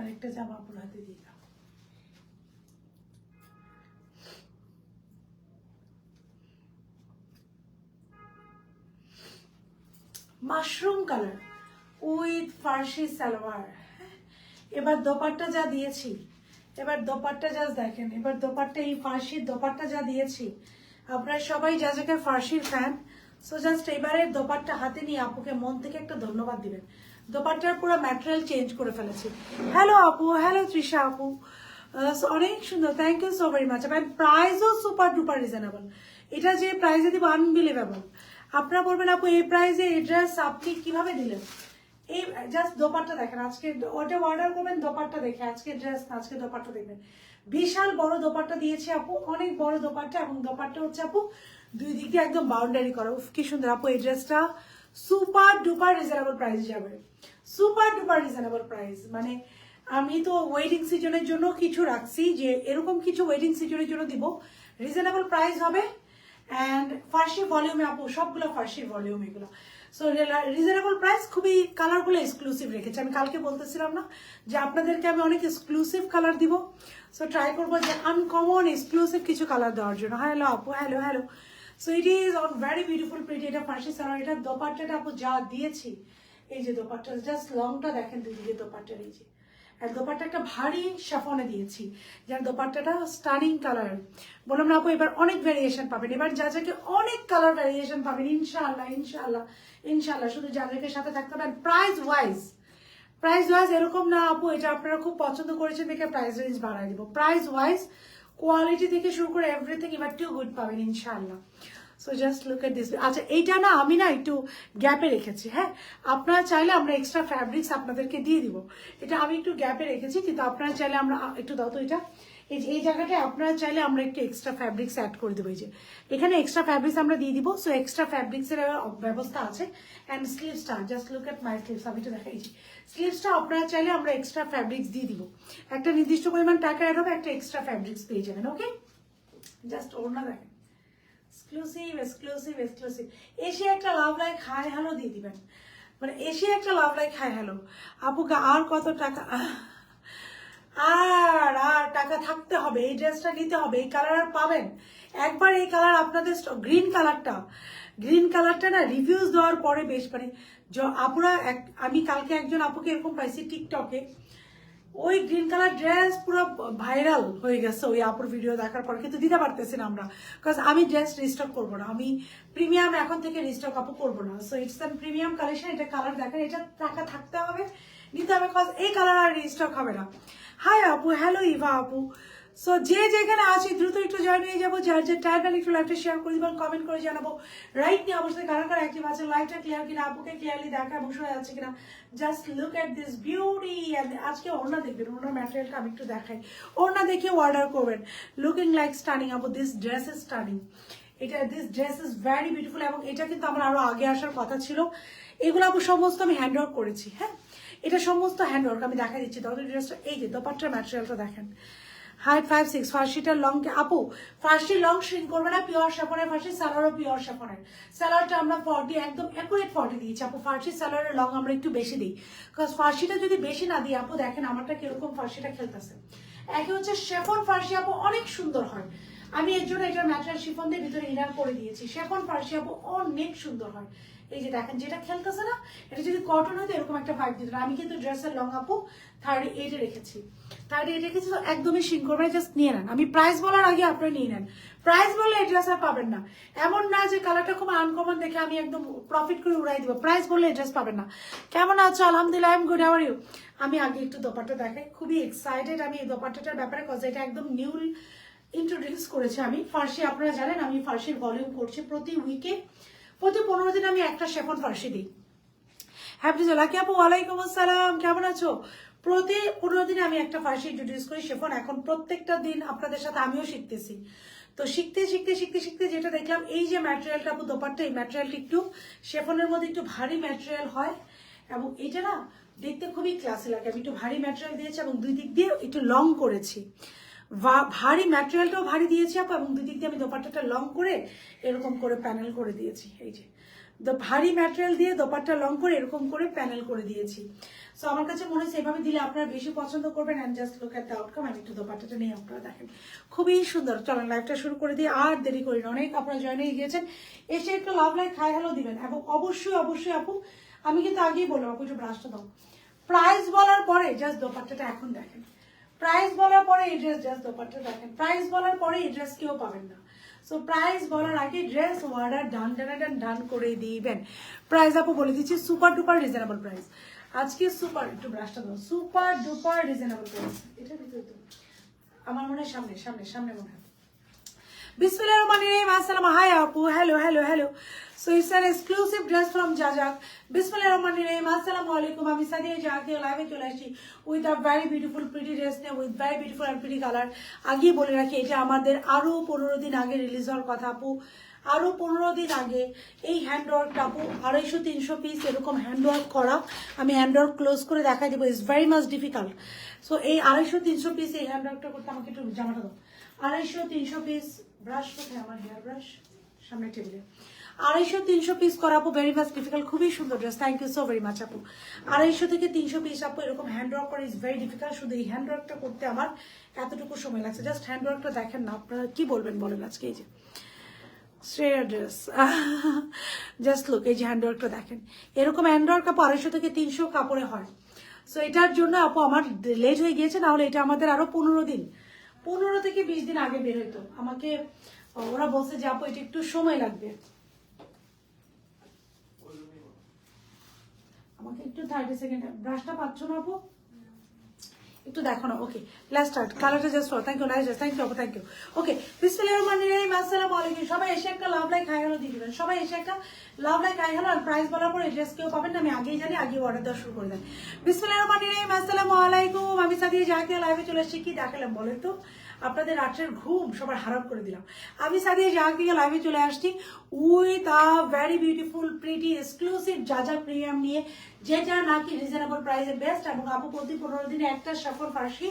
আরেকটা জামা আপুর হাতে দিলাম। মাশরুম কালার উইথ ফার্সি সালোয়ার। এবার দোপাট্টা যা দিয়েছি, এবার দোপাট্টা জাস্ট দেখেন, এবার দোপাট্টা এই ফার্সির দোপাট্টা যা দিয়েছি, আপনারা সবাই যা জায়গায় ফার্সির ফ্যান, সো জাস্ট এবারে দোপাট্টা হাতে নিয়ে আপুকে মন থেকে একটা ধন্যবাদ দিবেন। দোপাট্টার পুরো ম্যাটেরিয়াল চেঞ্জ করে ফেলেছি। হ্যালো আপু, হ্যালো তৃষা আপু, অনেক সুন্দর, thank you so very much. এবং প্রাইসও সুপার ডুপার রিজনেবল। এটা যে প্রাইসে দিব আনবিলিভেবল। আপনারা বলবেন আপু এই প্রাইসে এই ড্রেস আপনি কিভাবে দিলেন? এই জাস্ট দোপাট্টা দেখেন, আজকে ওটা অর্ডার করবেন দোপাট্টা দেখে, আজকে ড্রেস না, আজকে দোপাট্টা দেখবেন। বিশাল বড় দোপাট্টা দিয়েছে আপু, অনেক বড় দোপাট্টা, এবং দোপাট্টা হচ্ছে আপু দুই দিক দিয়ে একদম বাউন্ডারি করা। উফ কি সুন্দর আপু, এই ড্রেসটা সুপার ডুপার রিজনেবল প্রাইস যাবে, সুপার ডুপার রিজনেবল প্রাইস। মানে আমি তো ওয়েডিং সিজনের জন্য কিছু রাখছি, যে এরকম কিছু ওয়েডিং সিজনের জন্য দিব, রিজনেবল প্রাইস হবে। অ্যান্ড ফার্সি ভলিউমে আপু, সবগুলো ফার্সি ভলিউম এগুলো, সো রিজনেবল প্রাইস। খুবই কালারগুলো এক্সক্লুসিভ রেখেছি। আমি কালকে বলতেছিলাম না যে আপনাদেরকে আমি অনেক এক্সক্লুসিভ কালার দিব, সো ট্রাই করবো যে আনকমন এক্সক্লুসিভ কিছু কালার দেওয়ার জন্য। হ্যালো আপু, hello hello. So it is on very beautiful pretty. এটা ফার্সি সালোয়ার, এটা দোপাট্টাটা আপু যা দিয়েছি, এই যে দোপাট্টা জাস্ট লংটা দেখেন, দুদিকে দোপাট্টার এই যে, আর দোপাট্টা একটা ভারী সাফনে দিয়েছি, যার দোপাট্টাটা স্টানিং কালার। বললাম না আপু এবার অনেক ভ্যারিয়েশন পাবেন, এবার যা যাকে অনেক কালার ভ্যারিয়েশন পাবেন ইনশাআল্লাহ ইনশাআল্লাহ ইনশাআল্লাহ। শুধু যাদেরকে সাথে থাকতে পারেন। প্রাইস ওয়াইজ এরকম না আপু এটা আপনারা খুব পছন্দ করেছেন দেখে প্রাইস রেঞ্জ বাড়াই দিব। প্রাইস ওয়াইজ কোয়ালিটি থেকে শুরু করে এভরিথিং এবার টু গুড পাবেন ইনশাআল্লাহ। So just look at this. আচ্ছা এইটা না আমি না একটু গ্যাপে রেখেছি, হ্যাঁ আপনারা চাইলে আমরা এক্সট্রা ফ্যাব্রিক্স আপনাদেরকে দিয়ে দিব। এটা আমি একটু গ্যাপে রেখেছি, কিন্তু আপনারা চাইলে আমরা একটু দাও তো এটা, এই জায়গাটায় আপনারা চাইলে আমরা একটু এক্সট্রা ফ্যাব্রিক্স অ্যাড করে দেবো। এই যে এখানে এক্সট্রা ফ্যাব্রিক্স আমরা দিয়ে দিব, সো এক্সট্রা ফ্যাব্রিক্সের ব্যবস্থা আছে। অ্যান্ড স্লিভসটা just look at my sleeves, আমি একটু দেখাইছি। স্লিভসটা আপনারা চাইলে আমরা এক্সট্রা ফ্যাব্রিক্স দিয়ে দিব, একটা নির্দিষ্ট পরিমাণ টাকা অ্যাড হবে, একটা এক্সট্রা ফ্যাব্রিক্স পেয়ে যাবেন। ওকে জাস্ট ওড়না দেখেন, এক্সক্লুসিভ এক্সক্লুসিভ এক্সক্লুসিভ। এসে একটা লাভ লাইক হাই হ্যালো দিয়ে দিবেন, মানে এসে একটা লাভ লাইক হাই হ্যালো। আপুকে আর কত টাকা, আর আর টাকা থাকতে হবে, এই ড্রেসটা নিতে হবে, এই কালার আর পাবেন একবার। এই কালার আপনাদের গ্রিন কালারটা না রিভিউজ দেওয়ার পরে বেশ মানে আপুরা আমি কালকে একজন আপুকে এরকম পাইছি টিকটকে, ওই গ্রিন কালার ড্রেস পুরো ভাইরাল হয়ে গেছে ওই আপুর ভিডিও দেখার পর, কিন্তু দিতে পারতেছি না আমরা, বিকজ আমি ড্রেস রিস্টক করবো না, আমি প্রিমিয়াম এখন থেকে রিস্টক আপু করবো না। So it's an premium collection, এটা কালার দেখেন, এটা টাকা থাকতে হবে, নিতে হবে, বিকজ এই কালার আর রিস্টক হবে না। হাই আপু, হ্যালো ইভা আপু। সো যে যেখানে আছি দ্রুত একটু জয়েন হয়ে যাবো, যার যে টাইম একটু লাইভটা শেয়ার করে দিবেন, কমেন্ট করে জানাবো রাইট নিয়ে অবশ্যই কারা কারা অ্যাক্টিভ আছে, লাইভটা ক্লিয়ার কিনা, আপুকে ক্লিয়ারলি দেখা এবং শোনা যাচ্ছে কিনা। Just look at this beauty. আজকে ওড়না দেখবেন, ওড়নার ম্যাটেরিয়ালটা আমি একটু দেখাই, ওড়না দেখে অর্ডার করবেন। লুকিং লাইক স্টানিং আপু, this dress is stunning. This dress is very beautiful, এবং এটা কিন্তু আমার আরো আগে আসার কথা ছিল। এগুলো আপু সমস্ত আমি হ্যান্ড ওয়ার্ক করেছি, হ্যাঁ এটা সমস্ত হ্যান্ড ওয়ার্ক, আমি দেখা দিচ্ছি তাহলে ড্রেসটা। এই যে দোপাট্টার ম্যাটেরিয়ালটা দেখেন, হাইট 5'6", ফার্সিটার লং আপু ফার্সি লং শ্রিঙ্ক করবে না, পিওর সাফনের ফার্সি, সালোয়ারও পিওর সাফনের। সালোয়ারটা আমরা 40 একদম অ্যাকুরেট 40 দিয়েছি আপু। ফার্সি সালোয়ারের লং আমরা একটু বেশি দিই, বিকজ ফার্সিটা যদি বেশি না দিই আপু দেখেন আমারটা কিরকম ফার্সিটা খেলতেছে। একে হচ্ছে শেফন ফার্সি আপু অনেক সুন্দর হয়, আমি এর জন্য এটার ম্যাটেরিয়াল শিফন দিয়ে ভিতরে ইনার করে দিয়েছি। শেফন ফার্সি আপু অনেক সুন্দর হয়। এই যে দেখেন যেটা খেলতেছে না, এটা যদি কটন হতো এরকম একটা ভাইব দিত না। আমি কিন্তু ড্রেসের লং আপু 38 রেখেছি, 38 রেখেছি, তো একদমই শিং করবে, জাস্ট নিয়ে নেন। আমি প্রাইস বলার আগে আপনারা নিয়ে নেন, প্রাইস বললে এই ড্রেস আর পাবেন না। এমন না যে কালারটা খুব আনকমন দেখে আমি একদম প্রফিট করে উড়াই দিব, প্রাইস বললে এই ড্রেস পাবেন না। কেমন আছো? আলহামদুলিল্লাহ, I am good, how are you? আমি আগে একটু দোপাট্টা দেখাই, খুবই এক্সাইটেড আমি এই দোপাট্টাটার ব্যাপারে, কজ এটা একদম নিউ ইন্ট্রোডিউস করেছে আমি ফার্সি। আপনারা জানেন আমি ফার্সির ভলিউম করছি প্রতি উইকে, প্রতি 15 দিন আমি একটা শেফন ফার্সি দিই। হ্যাপি জোলাকি আপু, ওয়ালাইকুম আসসালাম, কেমন আছো? প্রতি 15 দিনে আমি একটা ফার্সি ইন্ট্রোডিউস করি শেফন। এখন প্রত্যেকটা দিন আপনাদের সাথে আমিও শিখতেছি, তো শিখতে শিখতে শিখতে শিখতে যেটা দেখলাম, এই যে ম্যাটেরিয়ালটা আপু দোপাট্টা, এই ম্যাটেরিয়ালটা একটু শেফনের মধ্যে একটু ভারী ম্যাটেরিয়াল হয়, এবং এটা না দেখতে খুবই ক্লাসি লাগে। আমি একটু ভারী ম্যাটেরিয়াল দিয়েছি এবং দুই দিক দিয়ে একটু লং করেছি, ভারী ম্যাটেরিয়ালটাও ভারী দিয়েছি আপু, এবং দুই দিক দিয়ে আমি দোপাট্টাটা লং করে এরকম করে প্যানেল করে দিয়েছি। এই যে ভারী ম্যাটেরিয়াল দিয়ে দোপাট্টা লং করে এরকম করে প্যানেল করে দিয়েছি। সো আমার কাছে মনে হচ্ছে এভাবে দিলে আপনারা বেশি পছন্দ করবেন। And just look at the outcome. আমি একটু দোপাট্টাটা নিয়ে আপনারা দেখেন, খুবই সুন্দর। চলেন লাইভটা শুরু করে দিয়ে আর দেরি করি না, অনেক আপনারা জয়েন হয়ে গিয়েছেন, এসে একটু লাভ লাইক হাই হ্যালো দিবেন। এবং অবশ্যই অবশ্যই আপু আমি কিন্তু আগেই বললাম আপু একটু ব্রাশটা দাও। প্রাইস বলার পরে জাস্ট দোপাট্টাটা এখন দেখেন, প্রাইস বলার পরে এই ড্রেস জাস্ট দোপাট্টা দেখেন, প্রাইস বলার পরে এই ড্রেস কেউ পাবেন না। সো প্রাইস বলার আগে ড্রেস অর্ডার ডান করে দিবেন। প্রাইস আপু বলে দিচ্ছি সুপার ডুপার রিজনেবল প্রাইস। আজকে সুপার, একটু ব্রাশটা দাও, সুপার ডুপার রিজনেবল প্রাইস। এটার ভিতরে তো আমার মনে হয় সামনে সামনে সামনে মনে হয়। বিসমিল্লাহির রহমানির রহিম। আসসালামু হাই আপু, hello hello hello. So it's an exclusive dress from জাজাক। বিসমিল্লাহির রহমানির রহিম। আসসালামু আলাইকুম। আমি সাদিয়া জাহাকে লাইভে চলে আসছি with a very beautiful pretty dress নিয়ে, with very beautiful and pretty colour. আগেই বলে রাখি এটা আমাদের আরো 15 দিন আগে রিলিজ হওয়ার কথা আপু, আরো 15 দিন আগে। এই হ্যান্ডওয়ার্কটা আপু 250-300 পিস এরকম হ্যান্ডওয়ার্ক করা। আমি হ্যান্ডওয়ার্ক ক্লোজ করে দেখাই দেবো, it's very much difficult. So এই 250-300 পিস এই হ্যান্ডওয়ার্কটা করতে আমাকে একটু জামাটা দাও। 250-300 পিস, ব্রাশ কোথায় আমার, হেয়ার ব্রাশ সামনে টেবিলে। 250-300 পিস করা আপু ভেরি মাচ ডিফিকাল্ট। খুবই সুন্দর dress, thank you so very much আপু। 250 থেকে 300 পিস আপু এরকম হ্যান্ডওয়ার্ক করা ইজ ভেরি ডিফিকাল্ট। শুধু এই হ্যান্ডওয়ার্কটা করতে আমার এতটুকু সময় লাগছে। জাস্ট হ্যান্ডওয়ার্কটা দেখেন না, আপনারা কি বলবেন বলেন আজকে। এই যে স্ট্রেট ড্রেস, জাস্ট লুক, এই যে হ্যান্ডওয়ার্কটা দেখেন, এরকম হ্যান্ডওয়ার্ক আপু 250 থেকে 300 কাপড়ে হয়। সো এটার জন্য আপু আমার লেট হয়ে গিয়েছে, না হলে এটা আমাদের আরো 15 থেকে 20 দিন আগে বের হইতো। আমাকে ওরা বলছে যে আপু এটা একটু সময় লাগবে, আমাকে একটু 30 সেকেন্ড। ব্রাশটা পাচ্ছ না আপু, একটু দেখো না। Okay let's start. কালারটা just thank you, nice, thank you আপু, থ্যাংক ইউ। ওকে বিসমিল্লাহির রহমানির রহিম। আসসালামু আলাইকুম। সবাই এসে একটা লাভ লাইক হাই হ্যালো দিয়ে দিবেন, সবাই এসে একটা লাভ লাইক হাই হ্যালো। আর প্রাইস বলার পর এই ড্রেস কেউ পাবেন না, আমি আগেই জানি, আগে অর্ডার দেওয়া শুরু করে দেন। বিসমিল্লাহির রহমানির রহিম। আসসালামু আলাইকুম। আমি সাদিয়া জাহাকে লাইভে চলে এসেছি। কি দেখালাম বলেন তো, আপনাদের রাত্রের ঘুম সবার হারাম করে দিলাম। আমি সাদিয়া জাহাকে লাইভে চলে আসছি with a very beautiful pretty exclusive জাজাক প্রিমিয়াম নিয়ে, যেটা নাকি রিজনেবল প্রাইসে বেস্ট। এবং আপু প্রতি 15 দিনে একটা সাফর ফার্সি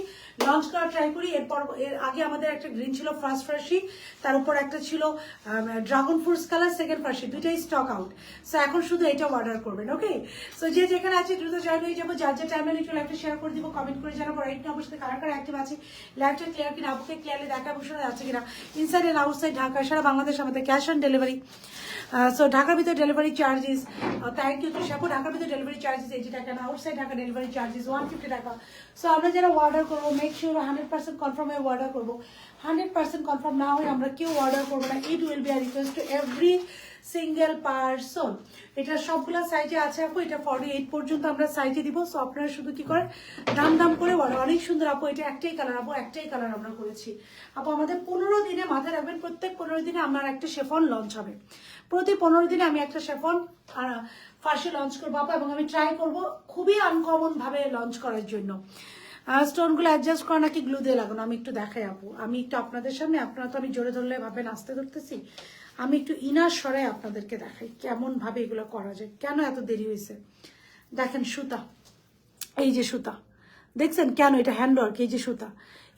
লঞ্চ করা ট্রাই করি। এরপর এর আগে আমাদের একটা গ্রিন ছিল ফার্স্ট ফার্সি, তার উপর একটা ছিল ড্রাগন ফ্রুটস কালার সেকেন্ড ফার্সি, দুইটাই স্টক আউট। সো এখন শুধু এটা অর্ডার করবেন। ওকে সো যে যেখানে আছে দ্রুত জয়েন হয়ে যাবো। যার টাইমে একটু লাইভটা শেয়ার করে দিব, কমেন্ট করে জানাবো রাইট নাও আমার সাথে কারা কারা অ্যাক্টিভ আছে, লাইভটা ক্লিয়ার কিনা, আপুকে ক্লিয়ারলি দেখাবো শোনা যাচ্ছে কিনা, ইনসাইড এন্ড আউটসাইড ঢাকা সারা বাংলাদেশ আমাদের ক্যাশ অন ডেলিভারি। সো ঢাকার ভিতরে ডেলিভারি চার্জেস, থ্যাংক ইউ তো সাপো, ঢাকার ভিতরে ডেলিভারি চার্জেস 80 টাকা, আউটসাইড ঢাকা ডেলিভারি চার্জেস 150 টাকা। সো আমরা যারা অর্ডার করবো মেক শিওর 100% কনফার্ম হয়ে অর্ডার করবো। 100% কনফার্ম না হয়ে আমরা কেউ অর্ডার করবো না। It will be a request to every single person. এটা সবগুলো সাইজে আছে আপু, এটা 48 পর্যন্ত আমরা সাইজে দিব। সো আপনারা শুধু কি করেন দাম করে অর্ডার। অনেক সুন্দর আপু, এটা একটাই কালার আপু, একটাই কালার আমরা করেছি আপু। আমাদের 15 দিনে মাথায় রাখবেন, প্রত্যেক 15 দিনে আমার একটা শেফন লঞ্চ হবে। প্রতি 15 দিনে আমি একটা শেফন ফার্সি লঞ্চ করবো আপু, এবং আমি ট্রাই করবো খুবই আনকমন ভাবে লঞ্চ করার জন্য। স্টোনগুলো অ্যাডজাস্ট করা নাকি গ্লু দিয়ে লাগানো, আমি একটু দেখাই আপু। আমি একটু আপনাদের সামনে, আপনারা তো আমি জোরে ধরলে ভাবে নাচতে ধরতেছি, আমি একটু ইনার স্বরে আপনাদেরকে দেখাই কেমন ভাবে এগুলো করা যায়, কেন এত দেরি হয়েছে। দেখেন সুতা, এই যে সুতা দেখছেন, কেন এটা হ্যান্ডওয়ার্ক, এই যে সুতা,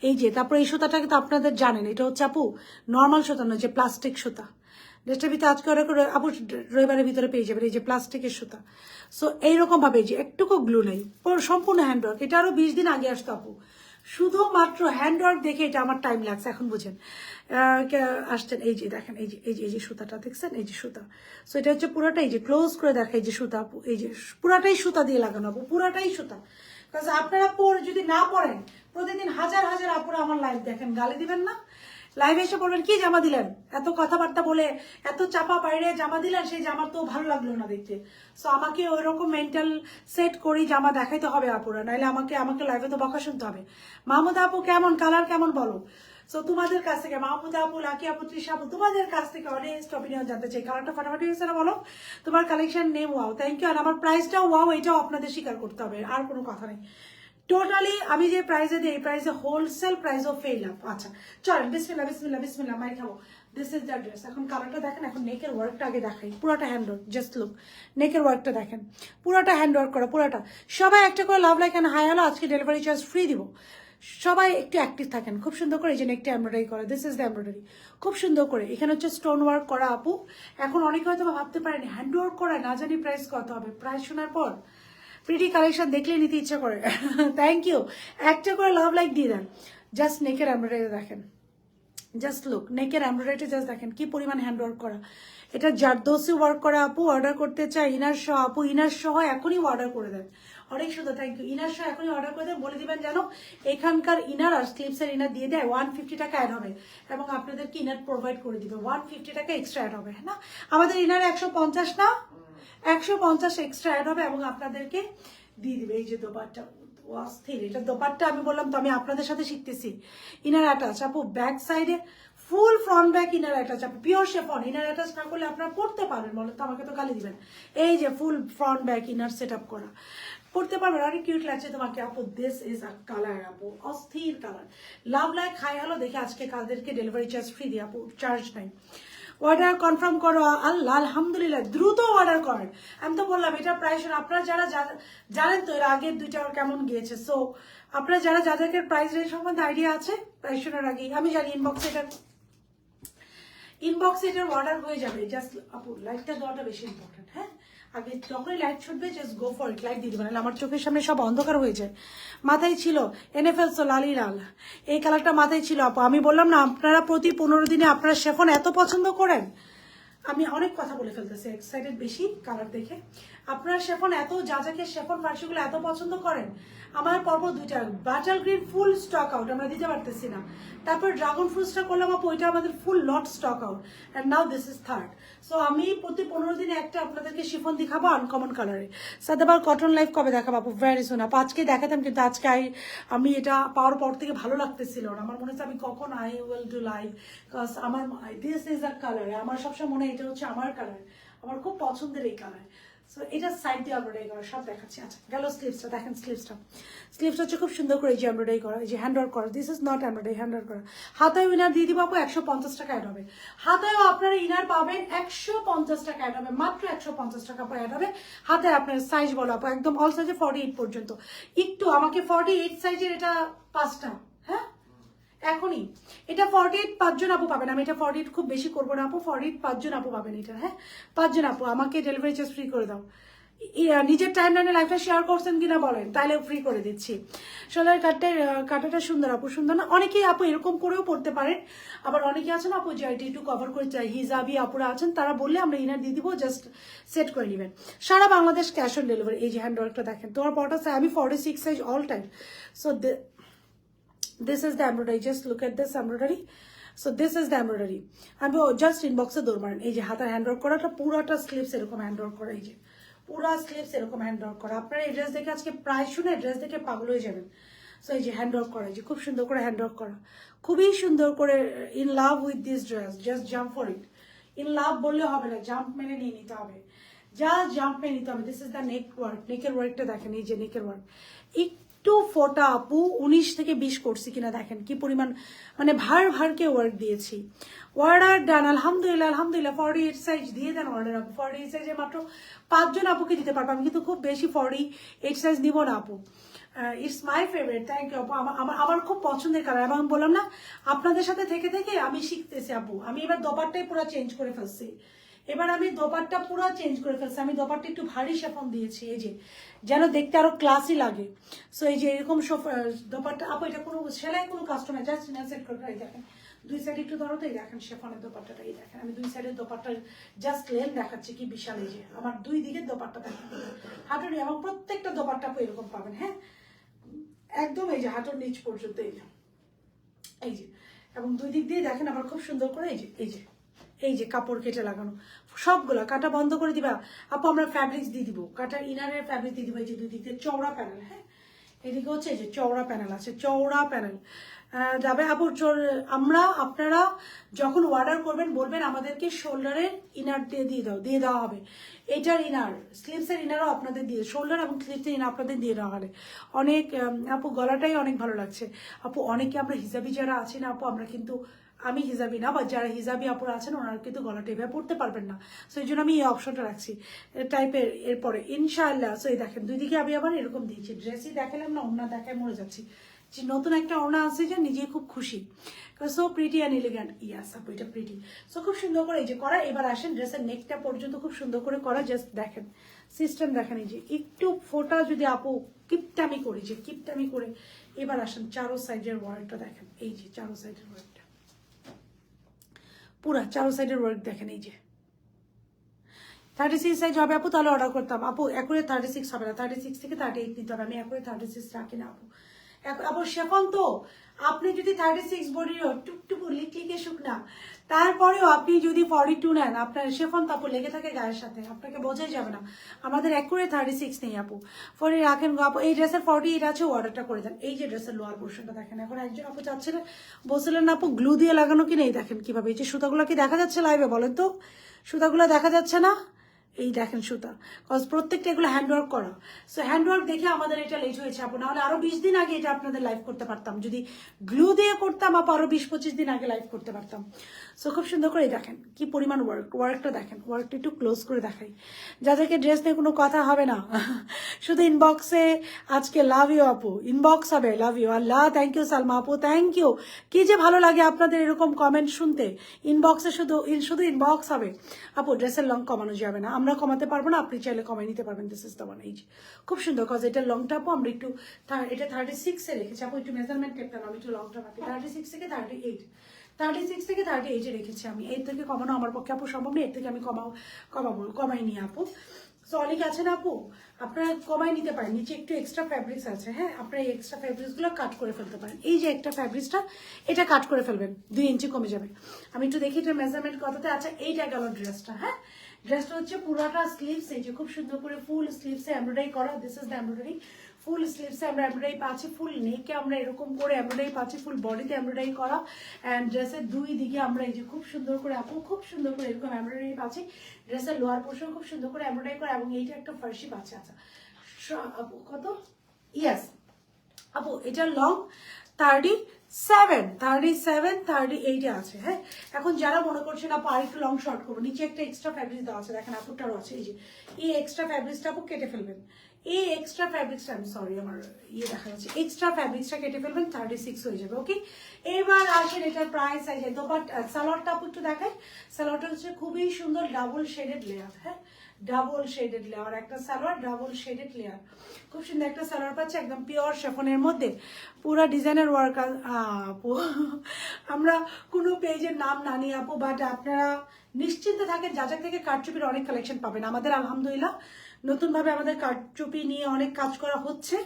এই যে, তারপর এই সুতাটাকে তো আপনাদের জানেন এটা হচ্ছে আপু নর্মাল সুতা নয়, যে প্লাস্টিক সুতা। ড্রেসটার ভিতরে আজকে অর্ডার করে আপু রবিবারের ভিতরে পেয়ে যাবেন, এই যে প্লাস্টিকের সুতা। সো এইরকম ভাবে যে একটুকু গ্লু নেই, সম্পূর্ণ হ্যান্ডওয়ার্ক। এটা আরো 20 দিন আগে আসতো আপু, শুধুমাত্র হ্যান্ডওয়ার্ক দেখে এটা আমার টাইম লাগছে, এখন বুঝেন আসছেন। এই যে দেখেন, এই যে এই যে সুতাটা দেখছেন, এই যে সুতা। সো এটা হচ্ছে পুরাটাই যে ক্লোজ করে দেখা, এই যে সুতা আপু, এই যে পুরাটাই সুতা দিয়ে লাগানো আপু, পুরাটাই সুতা। কারণ আপনারা যদি না পড়েন, প্রতিদিন হাজার হাজার আপুরা আমার লাইভ দেখেন, গালি দিবেন না? লাইভে এসে বলবেন কি জামা দিলেন, এত কথাবার্তা বলে এত চাপা বাইরে জামা দিলেন, সেই জামা তো ভালো লাগলো না দেখতে। সো আমাকে ওই রকম মেন্টাল সেট করি জামা দেখাইতে হবে আপুরা, নাহলে আমাকে লাইভে তো বকা শুনতে হবে। মাহমুদা আপু কেমন, কালার কেমন বলো। সো তোমাদের কাছ থেকে মাহমুদা আপু, লাকি আপু, তৃষা আপু, তোমাদের কাছ থেকে অনেস্ট অপিনিয়ন জানতে চাই। কালারটা ফাটাফাটি হয়েছে না বলো, তোমার collection name wow, thank you. আর আমার প্রাইসটাও ওয়াও, এটাও আপনাদের স্বীকার করতে হবে, আর কোনো কথা নেই। টোটালি আমি যে প্রাইসে দিই এই প্রাইসে হোলসেল প্রাইসও ফেল আপ। আচ্ছা চলেন, বিসমিল্লাহ বিসমিল্লাহ বিসমিল্লাহ, মাই খাবো। This is the dress. এখন কালারটা দেখেন, এখন নেকের ওয়ার্কটা আগে দেখাই, পুরোটা হ্যান্ড ওয়ার্ক, জাস্ট লুক নেকের ওয়ার্কটা দেখেন, পুরোটা হ্যান্ড ওয়ার্ক করা, পুরোটা। সবাই একটা করে লাভ লাইক এন্ড হাই হলো, আজকে ডেলিভারি চার্জ ফ্রি দিব। সবাই একটু অ্যাক্টিভ থাকেন। খুব সুন্দর করে এই যে নেকটা এমব্রয়ডারি করা, দিস ইজ দ্য এমব্রয়ডারি, খুব সুন্দর করে। এখানে হচ্ছে স্টোন ওয়ার্ক করা আপু। এখন অনেকে হয়তো ভাবতে পারেনি হ্যান্ড ওয়ার্ক করা, না জানি প্রাইস কত হবে। প্রাইস শোনার পর প্রিটি কালেকশন দেখলে নিতে ইচ্ছা করে। Thank you. একটা করে লাভ লাইক দিয়ে দেন। জাস্ট নেকের এমব্রয়ডারি দেখেন, জাস্ট লুক নেকের এমব্রয়ডারিটা জাস্ট দেখেন কি পরিমাণ হ্যান্ড ওয়ার্ক করা। এটা জারদোসি ওয়ার্ক করা আপু। অর্ডার করতে চাই ইনার সহ আপু, ইনার সহ এখনই অর্ডার করে দেন। অনেক সুন্দর, থ্যাংক ইউ। ইনার সহ এখনই অর্ডার করে দেন। বলে দিবেন যেন এখানকার ইনার আর স্লিপসের ইনার দিয়ে দেয় 150 টাকা অ্যাড হবে, এবং আপনাদেরকে ইনার প্রোভাইড করে দিবে 150 টাকা এক্সট্রা অ্যাড হবে। হ্যাঁ না, আমাদের ইনার 150 না, 150 এক্সট্রা অ্যাড হবে এবং আপনাদেরকে দিয়ে দিবে। এই যে দোপাট্টা অস্থির, এটা দোপাট্টা আমি বললাম তো আমি আপনাদের সাথে শিখতেছি। ইনার অ্যাটাচ আপু, ব্যাক সাইডে ফুল ফ্রন্ট ব্যাক ইনার অ্যাটাচ আপু, পিওর শেফন। ইনার অ্যাটাচ না করলে আপনারা পড়তে পারবেন, বলেন তো, আমাকে তো গালি দিবেন। এই যে ফুল front back inner set up করা, পড়তে পারবেন, অনেক কিউট লাগছে তোমাকে আপু। দিস ইজ আ কালার আপু, অস্থির colour. Love like hi hello দেখে আজকে কাদেরকে ডেলিভারি চার্জ ফ্রি দিই আপু, চার্জ নাই। অর্ডার কনফার্ম করো। আল্লাহ আলহামদুলিল্লাহ, দ্রুত অর্ডার করেন। আমি তো বললাম এটা প্রাইস, আপনারা যারা জানেন তো এর আগের দুইটা কেমন গিয়েছে, সো আপনারা যারা যাদেরকে প্রাইস রেঞ্জ সম্বন্ধে আইডিয়া আছে, প্রাইস শোনার আগেই আমি জানি ইনবক্সে এটার অর্ডার হয়ে যাবে। জাস্ট আপু লাইটটা দেওয়াটা বেশি ইম্পর্টেন্ট। হ্যাঁ, আগে যখনই লাইট ছুটবে just go for it, light দিয়ে দেবেন, আমার চোখের সামনে সব অন্ধকার হয়ে যায়। মাথায় ছিল এনে ফেলছো লালি লাল, এই কালারটা মাথায় ছিল আপু। আমি বললাম না আপনারা প্রতি 15 দিনে আপনারা শেফন এত পছন্দ করেন, আমি অনেক কথা বলে ফেলতেছি, এক্সাইটেড বেশি কালার দেখে। আপনারা শেফন এত যাকে শেফন ফার্সিগুলো এত পছন্দ করেন, আমার পর্ব দুইটা বাটার গ্রিন ফুল স্টক আউট, আমরা দিতে পারতেছি না। তারপর ড্রাগন ফ্রুটসটা করলাম আপু, ওইটা আমাদের full not stock out, and now this is third. So আমি প্রতি 15 দিনে একটা আপনাদেরকে শিফন দেখাবো আনকমন কালারে। সাদাবার কটন লাইফ কবে দেখাবো আপু? ভেরি সুন আপু। আজকে দেখাতাম কিন্তু আজকে আমি এটা পাওয়ার পর থেকে ভালো লাগতেছিল না, আমার মনে হচ্ছে আমি কখন I will do live, because আমার দিস ইজ আ কালার, আমার সবসময় মনে হয় এটা হচ্ছে আমার কালার, আমার খুব পছন্দের এই কালার। সো এটা সাইড দিয়ে এমব্রয়ডারি করা, সব দেখাচ্ছি। আচ্ছা গেল স্লিভসটা, দেখেন স্লিভসটা হচ্ছে খুব সুন্দর করে এই যে এমব্রয়ডারি করা, এই যে হ্যান্ড ওয়ার্ক করা, this is not embroidery, hand work করা। হাতায় ইনার দিয়ে দিব আপু, 150 টাকা অ্যাড হবে। হাতায়ও আপনারা ইনার পাবেন 150 টাকা অ্যাড হবে, মাত্র 150 টাকা পর অ্যাড হবে। হাতায় আপনার সাইজ বলো আপু, একদম অল সাইজে 48 পর্যন্ত। একটু আমাকে 48 সাইজের এটা 5টা, হ্যাঁ এখনই এটা 48 5জন আপু পাবেন। আমি এটা 48 খুব বেশি করবো না আপু, 48 5জন আপু পাবেন এটা। হ্যাঁ 5জন আপু, আমাকে ডেলিভারি চার্জ ফ্রি করে দাও। নিজের টাইম লাইনে লাইফটা শেয়ার করছেন কিনা বলেন, তাহলে ফ্রি করে দিচ্ছি। সোলার কাটাটা সুন্দর আপু, সুন্দর না? অনেকেই আপু এরকম করেও পড়তে পারেন, আবার অনেকে আছেন আপু যে এটা একটু কভার করে চাই, হিজাবি আপুরা আছেন, তারা বললে আমরা ইনার দিয়ে দিব, জাস্ট সেট করে নেবেন। সারা বাংলাদেশ ক্যাশ অন ডেলিভারি। এই যে হ্যান্ড ওয়ার্কটা দেখেন, তোমার পটা আমি 46 size all time. So this is the embroidery, just look at this embroidery. So this is the embroidery. আমি জাস্ট ইনবক্সে দৌড় মারেন। এই যে হাতার হ্যান্ড ওয়ার্ক করাটা, পুরোটা স্লিভস এরকম হ্যান্ড ওয়ার্ক করা, এই যে পুরো স্লিভস এরকম হ্যান্ড ওয়ার্ক করা। আপনারা এই ড্রেস দেখে আজকে প্রাইস শুনে ড্রেস দেখে পাগল হয়ে যাবেন। সো এই যে হ্যান্ড ওয়ার্ক করা, এই যে খুব সুন্দর করে হ্যান্ড ওয়ার্ক করা, খুবই সুন্দর করে। In love with this dress, just jump for it. In love বললে হবে না, জাম্প মেনে নিয়ে নিতে হবে, জাস্ট জাম্প মেনে নিতে হবে। This is the neck work, নেকের ওয়ার্কটা দেখেন, এই যে নেকের ওয়ার্ক একটু ফোটা আপু, 19 থেকে 20 করছি কিনা দেখেন, কি পরিমাণ মানে ভারকে ওয়ার্ক দিয়েছি। অর্ডার ডান, আলহামদুলিল্লাহ আলহামদুলিল্লাহ। 48 সাইজ দিয়ে দেন অর্ডার আপু, 48 সাইজে মাত্র 5জন আপুকে দিতে পারবো। আমি কিন্তু খুব বেশি 48 সাইজ নিব না আপু। It's my favourite, thank you আপু। আমার খুব পছন্দের কালার, এবং বললাম না আপনাদের সাথে থেকে থেকে আমি শিখতেছি আপু। আমি এবার দোপাট্টাই পুরো চেঞ্জ করে ফেলছি, এবার আমি দোপাট্টা পুরো চেঞ্জ করে ফেলছি। আমি দোপাট্টা একটু ভারী শেফন দিয়েছি, এই যে যেন দেখতে আরো ক্লাসি লাগে। সো এই যে এরকম দোপাট্টা আপু, এটা কোনো সেলাই কোনো কাস্টমার, জাস্ট সেট করে দেখেন দুই সাইড একটু ধরো তো, এই দেখেন শেফনের দোপাট্টাটা, এই দেখেন আমি দুই সাইডের দোপাট্টার জাস্ট লেন দেখাচ্ছি কি বিশাল। এই যে আমার দুই দিকের দোপাট্টা দেখেন, হাঁটুনি, এবং প্রত্যেকটা দোপাট্টা আপু এরকম পাবেন। হ্যাঁ একদম এই যে হাঁটুর নিচ পর্যন্ত, এই যে এবং দুই দিক দিয়ে দেখেন আবার খুব সুন্দর করে এই যে কাপড় কেটে লাগানো, সবগুলা কাটা বন্ধ করে দিবা আপু। আমরা ফ্যাব্রিক্স দিয়ে দিব, কাটা ইনারের ফ্যাব্রিক দিয়ে দিব। এই যে দুই দিক দিয়ে চওড়া প্যানেল, হ্যাঁ এদিকে হচ্ছে এই যে চওড়া প্যানেল আছে, চওড়া প্যানেল যাবে আপু। আপনারা যখন অর্ডার করবেন বলবেন আমাদেরকে শোল্ডারের ইনার দিয়ে দেওয়া হবে। এটার ইনার স্লিভসের ইনারও আপনাদের দিয়ে, শোল্ডার এবং স্লিভসের ইনার আপনাদের দিয়ে দেওয়া হবে। অনেক আপু গলাটাই অনেক ভালো লাগছে আপু। অনেকে আমরা হিজাবি যারা আছি না আপু, আমরা কিন্তু, আমি হিজাবি না, বা যারা হিজাবি আপুরা আছেন ওনারা কিন্তু গলাটা এভাবে পড়তে পারবেন না। সো এই জন্য আমি এই অপশনটা রাখছি টাইপের। এরপরে ইনশাআল্লাহ সো এই দেখেন দুই দিকে আমি আবার এরকম দিয়েছি, ড্রেসই দেখালাম না, অন্য দেখায় মরে যাচ্ছি। যে নতুন একটা ওড়না আছে যে নিজে খুব খুশি, সো প্রিটি অ্যান্ড এলিগ্যান্ট। ইয়াস আপু এটা প্রিটি, সো খুব সুন্দর করে এই যে করা। এবার আসেন ড্রেসের নেকটা পর্যন্ত খুব সুন্দর করে করা, জাস্ট দেখেন সিস্টেম দেখেন, এই যে একটু ফোটা যদি আপু কিপটামি করি, যে কিপটামি করে। এবার আসেন চারো সাইডের ওয়ার্কটা দেখেন, এই যে চারো সাইডের ওয়ার্কটা, পুরা চারো সাইডের ওয়ার্ক দেখেন। এই যে 36 সাইজ হবে আপু, তাহলে অর্ডার করতাম আপু। একুরে 36 হবে না, 36 থেকে 38 নিতে হবে। আমি একুরে 36 রাখি না আপু। আপু শেফন তো আপনি যদি 36 বডিও টুকটুকু লিকলিকে শুকনা, তারপরেও আপনি যদি 42 নেন, আপনার শেফন তো আপু লেগে থাকে গায়ের সাথে, আপনাকে বোঝাই যাবে না। আমাদের একুরে 36 নেই আপু, 40 রাখেন গো আপু। এই ড্রেসের 48 আছে, অর্ডারটা করে দেন। এই যে ড্রেসের লোয়ার পোর্শনটা দেখেন। এখন একজন আপু চাচ্ছিলেন, বলছিলেন আপু গ্লু দিয়ে লাগানো কি নেই, দেখেন কিভাবে। এই যে সুতাগুলো কি দেখা যাচ্ছে লাইভে, বলেন তো সুতাগুলো দেখা যাচ্ছে না? এই দেখেন সুতা, কজ প্রত্যেকটা এগুলো হ্যান্ডওয়ার্ক করা। সো হ্যান্ডওয়ার্ক দেখে আমাদের এটা লেট হয়েছে আপু, নাহলে আরো 20 দিন আগে এটা আপনাদের লাইভ করতে পারতাম। যদি গ্লু দিয়ে করতাম আপু, আরো 20-25 দিন আগে লাইভ করতে পারতাম। সো খুব সুন্দর করে দেখেন কি পরিমাণ ওয়ার্কটা দেখেন। ওয়ার্কটা একটু ক্লোজ করে দেখাই, যাদেরকে ড্রেস নিয়ে কোনো কথা হবে না, শুধু ইনবক্সে আজকে লাভ ইউ আপু, ইনবক্স হবে লাভ ইউ। আল্লাহ থ্যাংক ইউ সালমা আপু, থ্যাংক ইউ। কি যে ভালো লাগে আপনাদের এরকম কমেন্ট শুনতে। ইনবক্সে শুধু ইনবক্স হবে আপু। ড্রেসের লং কমানো যাবে না, আমরা কমাতে পারবো না, আপনি চাইলে কমাই নিতে পারবেন। This is the one. এই যে খুব সুন্দর, কজ এটা লংটা আপু আমরা একটু এটা 36-এ রেখেছি আপু। একটু মেজারমেন্ট টেপটা আমি একটু লংটা মাপি, 36 থেকে 38, 36 থেকে 38-এ রেখেছি আমি। এর থেকে কমানো আমার পক্ষে আপু সম্ভব নেই, এর থেকে আমি কমাই নি আপু। সো অনেক আছে না আপু, আপনারা কমাই নিতে পারেন। নিচে একটু এক্সট্রা ফ্যাব্রিক্স আছে, হ্যাঁ আপনারা এই এক্সট্রা ফ্যাব্রিক্সগুলো কাট করে ফেলতে পারেন। এই যে একটা ফ্যাব্রিক্সটা, এটা কাট করে ফেলবেন, 2 ইঞ্চি কমে যাবে। আমি একটু দেখি এটা মেজারমেন্ট কততে আছে। এইটা গেল ড্রেসটা, হ্যাঁ ড্রেসটা হচ্ছে পুরাটা স্লিভস, এই যে খুব সুন্দর করে ফুল স্লিভসে এমব্রয়ডারি করা। This is the embroidery. Full স্লিভসে আমরা এমব্রয়ডারি পাচ্ছি, ফুল নেকে আমরা এরকম করে এমব্রয়ডারি পাচ্ছি, ফুল বডিতে এমব্রয়ডারি করা। অ্যান্ড ড্রেসের 2 দিকে আমরা এই যে খুব সুন্দর করে আপু, খুব সুন্দর করে এরকম এমব্রয়ডারি পাচ্ছি। ড্রেসের লোয়ার পোর্শন খুব সুন্দর করে এমব্রয়ডারি করা, এবং এইটা একটা ফার্সি পাচ্ছে। আচ্ছা আপু কত? ইয়েস আপু এটা লং 37 আছে, হ্যাঁ। এখন যারা মনে করছেন আপু আরেকটু লং শর্ট করবো, নিচে একটা এক্সট্রা ফ্যাব্রিক্স দেওয়া আছে, দেখেন আপুটারও আছে। এই যে এই এক্সট্রা ফ্যাব্রিক্সটা আপু কেটে ফেলবেন। এই এক্সট্রা ফ্যাব্রিক্সটা, আমি সরি আমার দেখা যাচ্ছে, এক্সট্রা ফ্যাব্রিক্সটা কেটে ফেলবেন, 36 হয়ে যাবে। ওকে, এবার আসেন এটার প্রাইস আছে। সালোয়ারটা আপু একটু দেখায়। সালোয়ারটা হচ্ছে খুবই সুন্দর, ডাবল শেডেড লেয়ার, হ্যাঁ ডাবল শেডেড লেয়ার একটা সালোয়ার, ডাবল শেডেড লেয়ার। খুব সুন্দর একটা সালোয়ার পাচ্ছে, একদম পিওর শেফনের মধ্যে, পুরো ডিজাইনের ওয়ার্ক। আপু আমরা কোনো পেজের নাম না নিই আপু, বাট আপনারা নিশ্চিন্তে থাকেন, যাচাক থেকে কারচুপির অনেক কালেকশন পাবেন। আমাদের আলহামদুলিল্লাহ নতুনভাবে আমাদের কারচুপি নিয়ে অনেক কাজ করা হচ্ছে।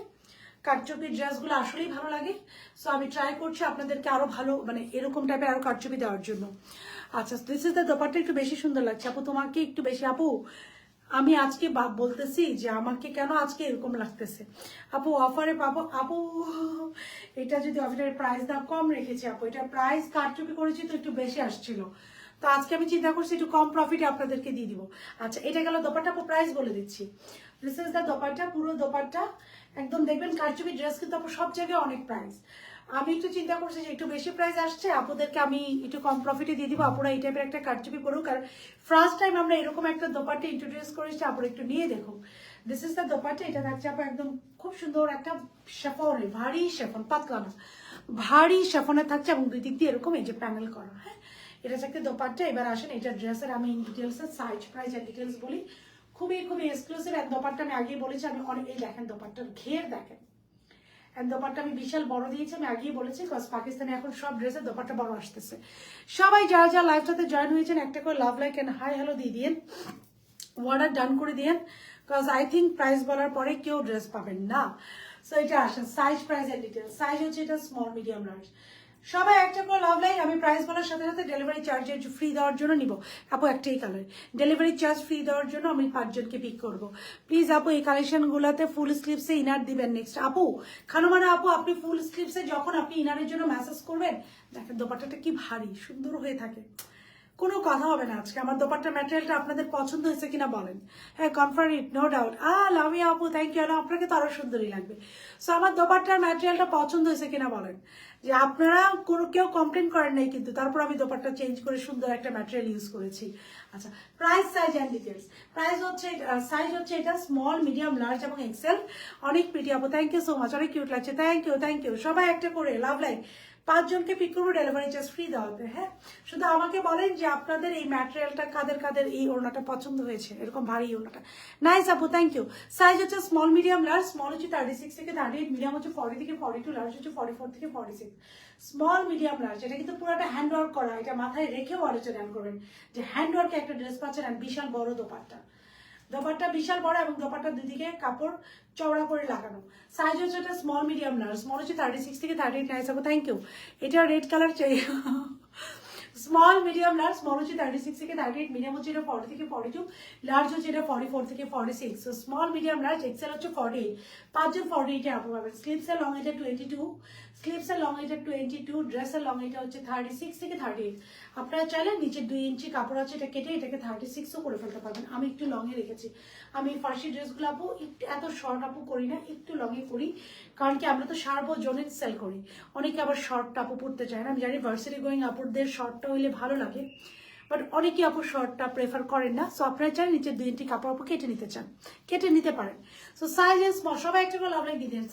কারচুপির ড্রেসগুলো আসলেই ভালো লাগে। সো আমি ট্রাই করছি আপনাদেরকে আরো ভালো, মানে এরকম টাইপের আরো কারচুপি দেওয়ার জন্য। আচ্ছা দিস ইজ দ্য দোপাট্টা, একটু বেশি সুন্দর লাগছে আপু, তোমাকে একটু বেশি আপু। আমি আজকে বলতেছি যে আমাকে কেন আজকে এরকম লাগতেছে আপু, অফারে পাবো আপু। এটা যদি অফারের প্রাইস দাম কম রেখেছি আপু, এটা প্রাইস কারচুপি করেছি তো একটু বেশি আসছিল, তো আজকে আমি চিন্তা করছি একটু কম প্রফিটে আপনাদেরকে দিয়ে দিব। আচ্ছা এটা গেল দোপাট্টা, আপু প্রাইস বলে দিচ্ছি। দিস ইজ দ্য দোপাট্টা, পুরো দোপাট্টা একদম দেখবেন কারচুপি ড্রেস কিন্তু আপু সব জায়গায় অনেক প্রাইস। আমি একটু চিন্তা করছি যে একটু বেশি প্রাইস আসছে, আপুদেরকে আমি একটু কম প্রফিটে দিয়ে দিব। আপুরা এই টাইপের একটা কারচুপি পড়ুক, কারণ ফার্স্ট টাইম আমরা এরকম একটা দোপাট্টা ইন্ট্রোডিউস করেছি, আপুরা একটু নিয়ে দেখুন। দিস ইজ দ্য দোপাট্টা, এটা থাকছে আপু একদম খুব সুন্দর একটা শেফনে, ভারী শেফন, পাতলা না ভারী শেফনে থাকছে, এবং 2 দিক দিয়ে এরকম এই যে প্যানেল করা, হ্যাঁ এটা থাকতে দোপাট্টা। এবার আসেন এটা ড্রেসের আমি ডিটেলসের সাইজ প্রাইস আর ডিটেলস বলি, খুবই খুবই এক্সক্লুসিভ। এক দোপাট্টা আমি আগেই বলেছি, আমি অনেক, এই দেখেন দোপাট্টার ঘের দেখেন, দোপাট্টা আমি বিশাল বড় দিয়েছি, আমি আগেই বলেছি, বিকজ পাকিস্তানে এখন সব ড্রেসের দোপাট্টা বড় আসতেছে। সবাই যারা যারা লাইভটাতে জয়েন হয়েছেন একটা করে love like and hi hello দিয়ে দিন, অর্ডার ডান করে দিন, বিকজ আই থিঙ্ক প্রাইস বলার পরে কেউ ড্রেস পাবেন না। সো এটা আসেন size price and details. Size হচ্ছে এটা স্মল মিডিয়াম লার্জ। সবাই একটা করে লাভ লাইক, আমি প্রাইস বলার সাথে সাথে ডেলিভারি চার্জের ফ্রি দেওয়ার জন্য নিব আপু, একটাই কালার ডেলিভারি চার্জ ফ্রি দেওয়ার জন্য আমি 5 জনকে পিক করব। প্লিজ আপু এই কালেকশনগুলোতে ফুল স্লিভসে ইনার দিবেন নেক্সট। আপু খানুমানা আপু, আপনি ফুল স্লিভসে যখন আপনি ইনারের জন্য মেসেজ করবেন, দেখেন দোপাট্টাটা কি ভারী সুন্দর হয়ে থাকে, কোনো কথা হবে না আজকে। আমার দোপাট্টার ম্যাটেরিয়ালটা আপনাদের পছন্দ হয়েছে কিনা বলেন। হ্যাঁ, confirm it, no doubt. Love you আপু, থ্যাংক ইউ। আপনাকে তো আরো সুন্দরই লাগবে। সো আমার দোপাট্টার ম্যাটেরিয়ালটা পছন্দ হয়েছে কিনা বলেন। যে আপনারা কেউ কমপ্লেন করেন নাই কিন্তু, তারপর আমি দোপাট্টা চেঞ্জ করে সুন্দর একটা ম্যাটেরিয়াল ইউজ করেছি। আচ্ছা, price, size and details. Price হচ্ছে, সাইজ হচ্ছে এটা স্মল, মিডিয়াম, লার্জ এবং এক্সেল। অনেক প্রিটি আপু, থ্যাংক ইউ সো মাচ, অনেক কিউট লাগছে, থ্যাংক ইউ, থ্যাংক ইউ। সবাই একটা করে লাভ লাইক 5 জনকে পিক করবো, ডেলিভারি চার্জ ফ্রি দেওয়া হবে। হ্যাঁ, শুধু আমাকে বলেন যে আপনাদের এই ম্যাটেরিয়ালটা কাদের কাদের এই ওড়নাটা পছন্দ হয়েছে, এরকম ভারী ওড়নাটা। নাইস আপু, থ্যাংক ইউ। সাইজ হচ্ছে স্মল, মিডিয়াম, লার্জ। স্মল হচ্ছে 36 থেকে 38, মিডিয়াম হচ্ছে 40 থেকে 42, লার্জ হচ্ছে 44 থেকে 46। Small, medium, large. এটা কিন্তু পুরোটা হ্যান্ড ওয়ার্ক করা, এটা মাথায় রেখেও আলোচনা করবেন যে হ্যান্ড ওয়ার্কে একটা ড্রেস পাচ্ছেন। আর বিশাল বড় দোপাট্টা, দোপাট্টা বিশাল বড় এবং দোপাট্টার দুদিকে কাপড় চওড়া করে লাগানো। সাইজ হচ্ছে এটা স্মল, মিডিয়াম, লার্জ। স্মল হচ্ছে 36 থেকে 38। নাইস আপু, থ্যাংক ইউ। এটা রেড কালার চাই। Small, medium, large. স্মল হচ্ছে 36 থেকে 38, মিডিয়াম হচ্ছে এটা 40 থেকে 42, লার্জ হচ্ছে এটা 44 থেকে 46। So small, medium, large, XL হচ্ছে 48। 5 জন 48 আপু পাবেন। স্লিভসের লং এটা 22, স্লিভসের লং এটা 22, ড্রেসের লং এটা হচ্ছে 36 থেকে 38। আপনারা চাইলে নিচে 2 ইঞ্চি কাপড় আছে, এটা কেটে এটাকে 36ও করে ফেলতে পারবেন। আমি একটু লংয়ে রেখেছি। আমি ফার্সি ড্রেসগুলো আপু একটু এত শর্ট আপু করি না, একটু লংয়ে করি। কারণ কি আমরা তো সার্বজনীন সেল করি, অনেকে আবার শর্ট আপু পড়তে চায় না। আমি জানি ভার্সিটি গোয়িং আপুদের শর্টটা হইলে ভালো লাগে, বাট অনেকে আপু শর্টটা প্রেফার করেন না। সো আপনারা চান নিচে 2 ইঞ্চি কাপড় আপু কেটে নিতে চান, কেটে নিতে পারেন। সো সাইজেস স্মল, সবাই একটা করে লাভ লাইক দিয়ে দিন।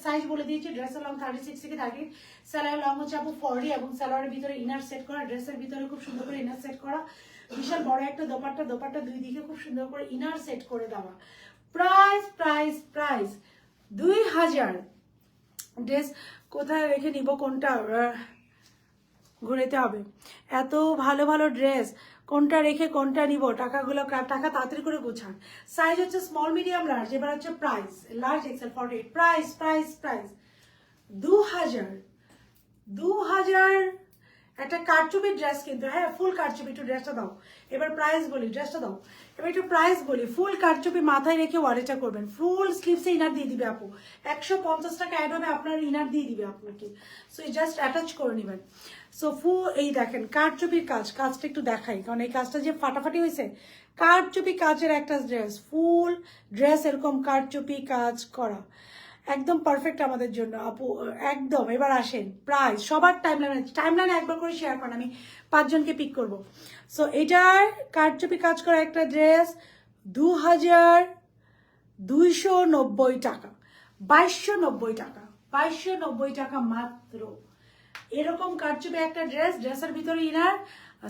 সাইজ বলে দিয়েছি। ড্রেসের লং 36 থেকে 38, স্যালোয়ার লং হচ্ছে আপু 40 এবং স্যালোয়ারের ভিতরে ইনার সেট করা, ড্রেসের ভিতরে খুব সুন্দর করে ইনার সেট করা। বিশাল বড় একটা দোপাট্টা, দোপাট্টা দুই দিকে খুব সুন্দর করে ইনার সেট করে দেওয়া। Price price price 2000। ড্রেস কোথায় রেখে নিব, কোনটা ঘুরেতে হবে। এত ভালো ভালো ড্রেস, কোনটা রেখে কোনটা নিব, টাকাগুলো টাকা তাড়াতাড়ি করে গোছান। সাইজ হচ্ছে স্মল, মিডিয়াম, লার্জ। এবার হচ্ছে price, large, XL, 48। Price price price 2000। একটা কারচুপির ড্রেস কিন্তু, হ্যাঁ ফুল কারচুপি। একটু ড্রেসটা দাও। এবার প্রাইস বলি, ড্রেসটা দাও। এবার একটু প্রাইস বলি। ফুল কারচুপি মাথায় রেখে ওয়ারেটা করবেন। ফুল স্লিভসে ইনার দিয়ে দিবে আপু, 150 টাকা অ্যাড হবে, আপনার ইনার দিয়ে দিবে আপনাকে। সো জাস্ট অ্যাটাচ করে নেবেন। সো এই দেখেন কারচুপির কাজটা একটু দেখাই, কারণ এই কাজটা যে ফাটাফাটি হয়েছে। কারচুপি কাজের একটা ড্রেস, ফুল ড্রেস এরকম কারচুপি কাজ করা, একদম পারফেক্ট আমাদের জন্য আপু, একদম। এবার আসেন প্রাইস, সবার টাইমলাইনে একবার করে শেয়ার করেন, আমি 5 জনকে পিক করব। সো এটার কারচুপি কাজ করা একটা ড্রেস 2290 টাকা, 2290 টাকা, 2290 টাকা মাত্র। এরকম কারচুপি একটা ড্রেসের ভিতরে ইনার,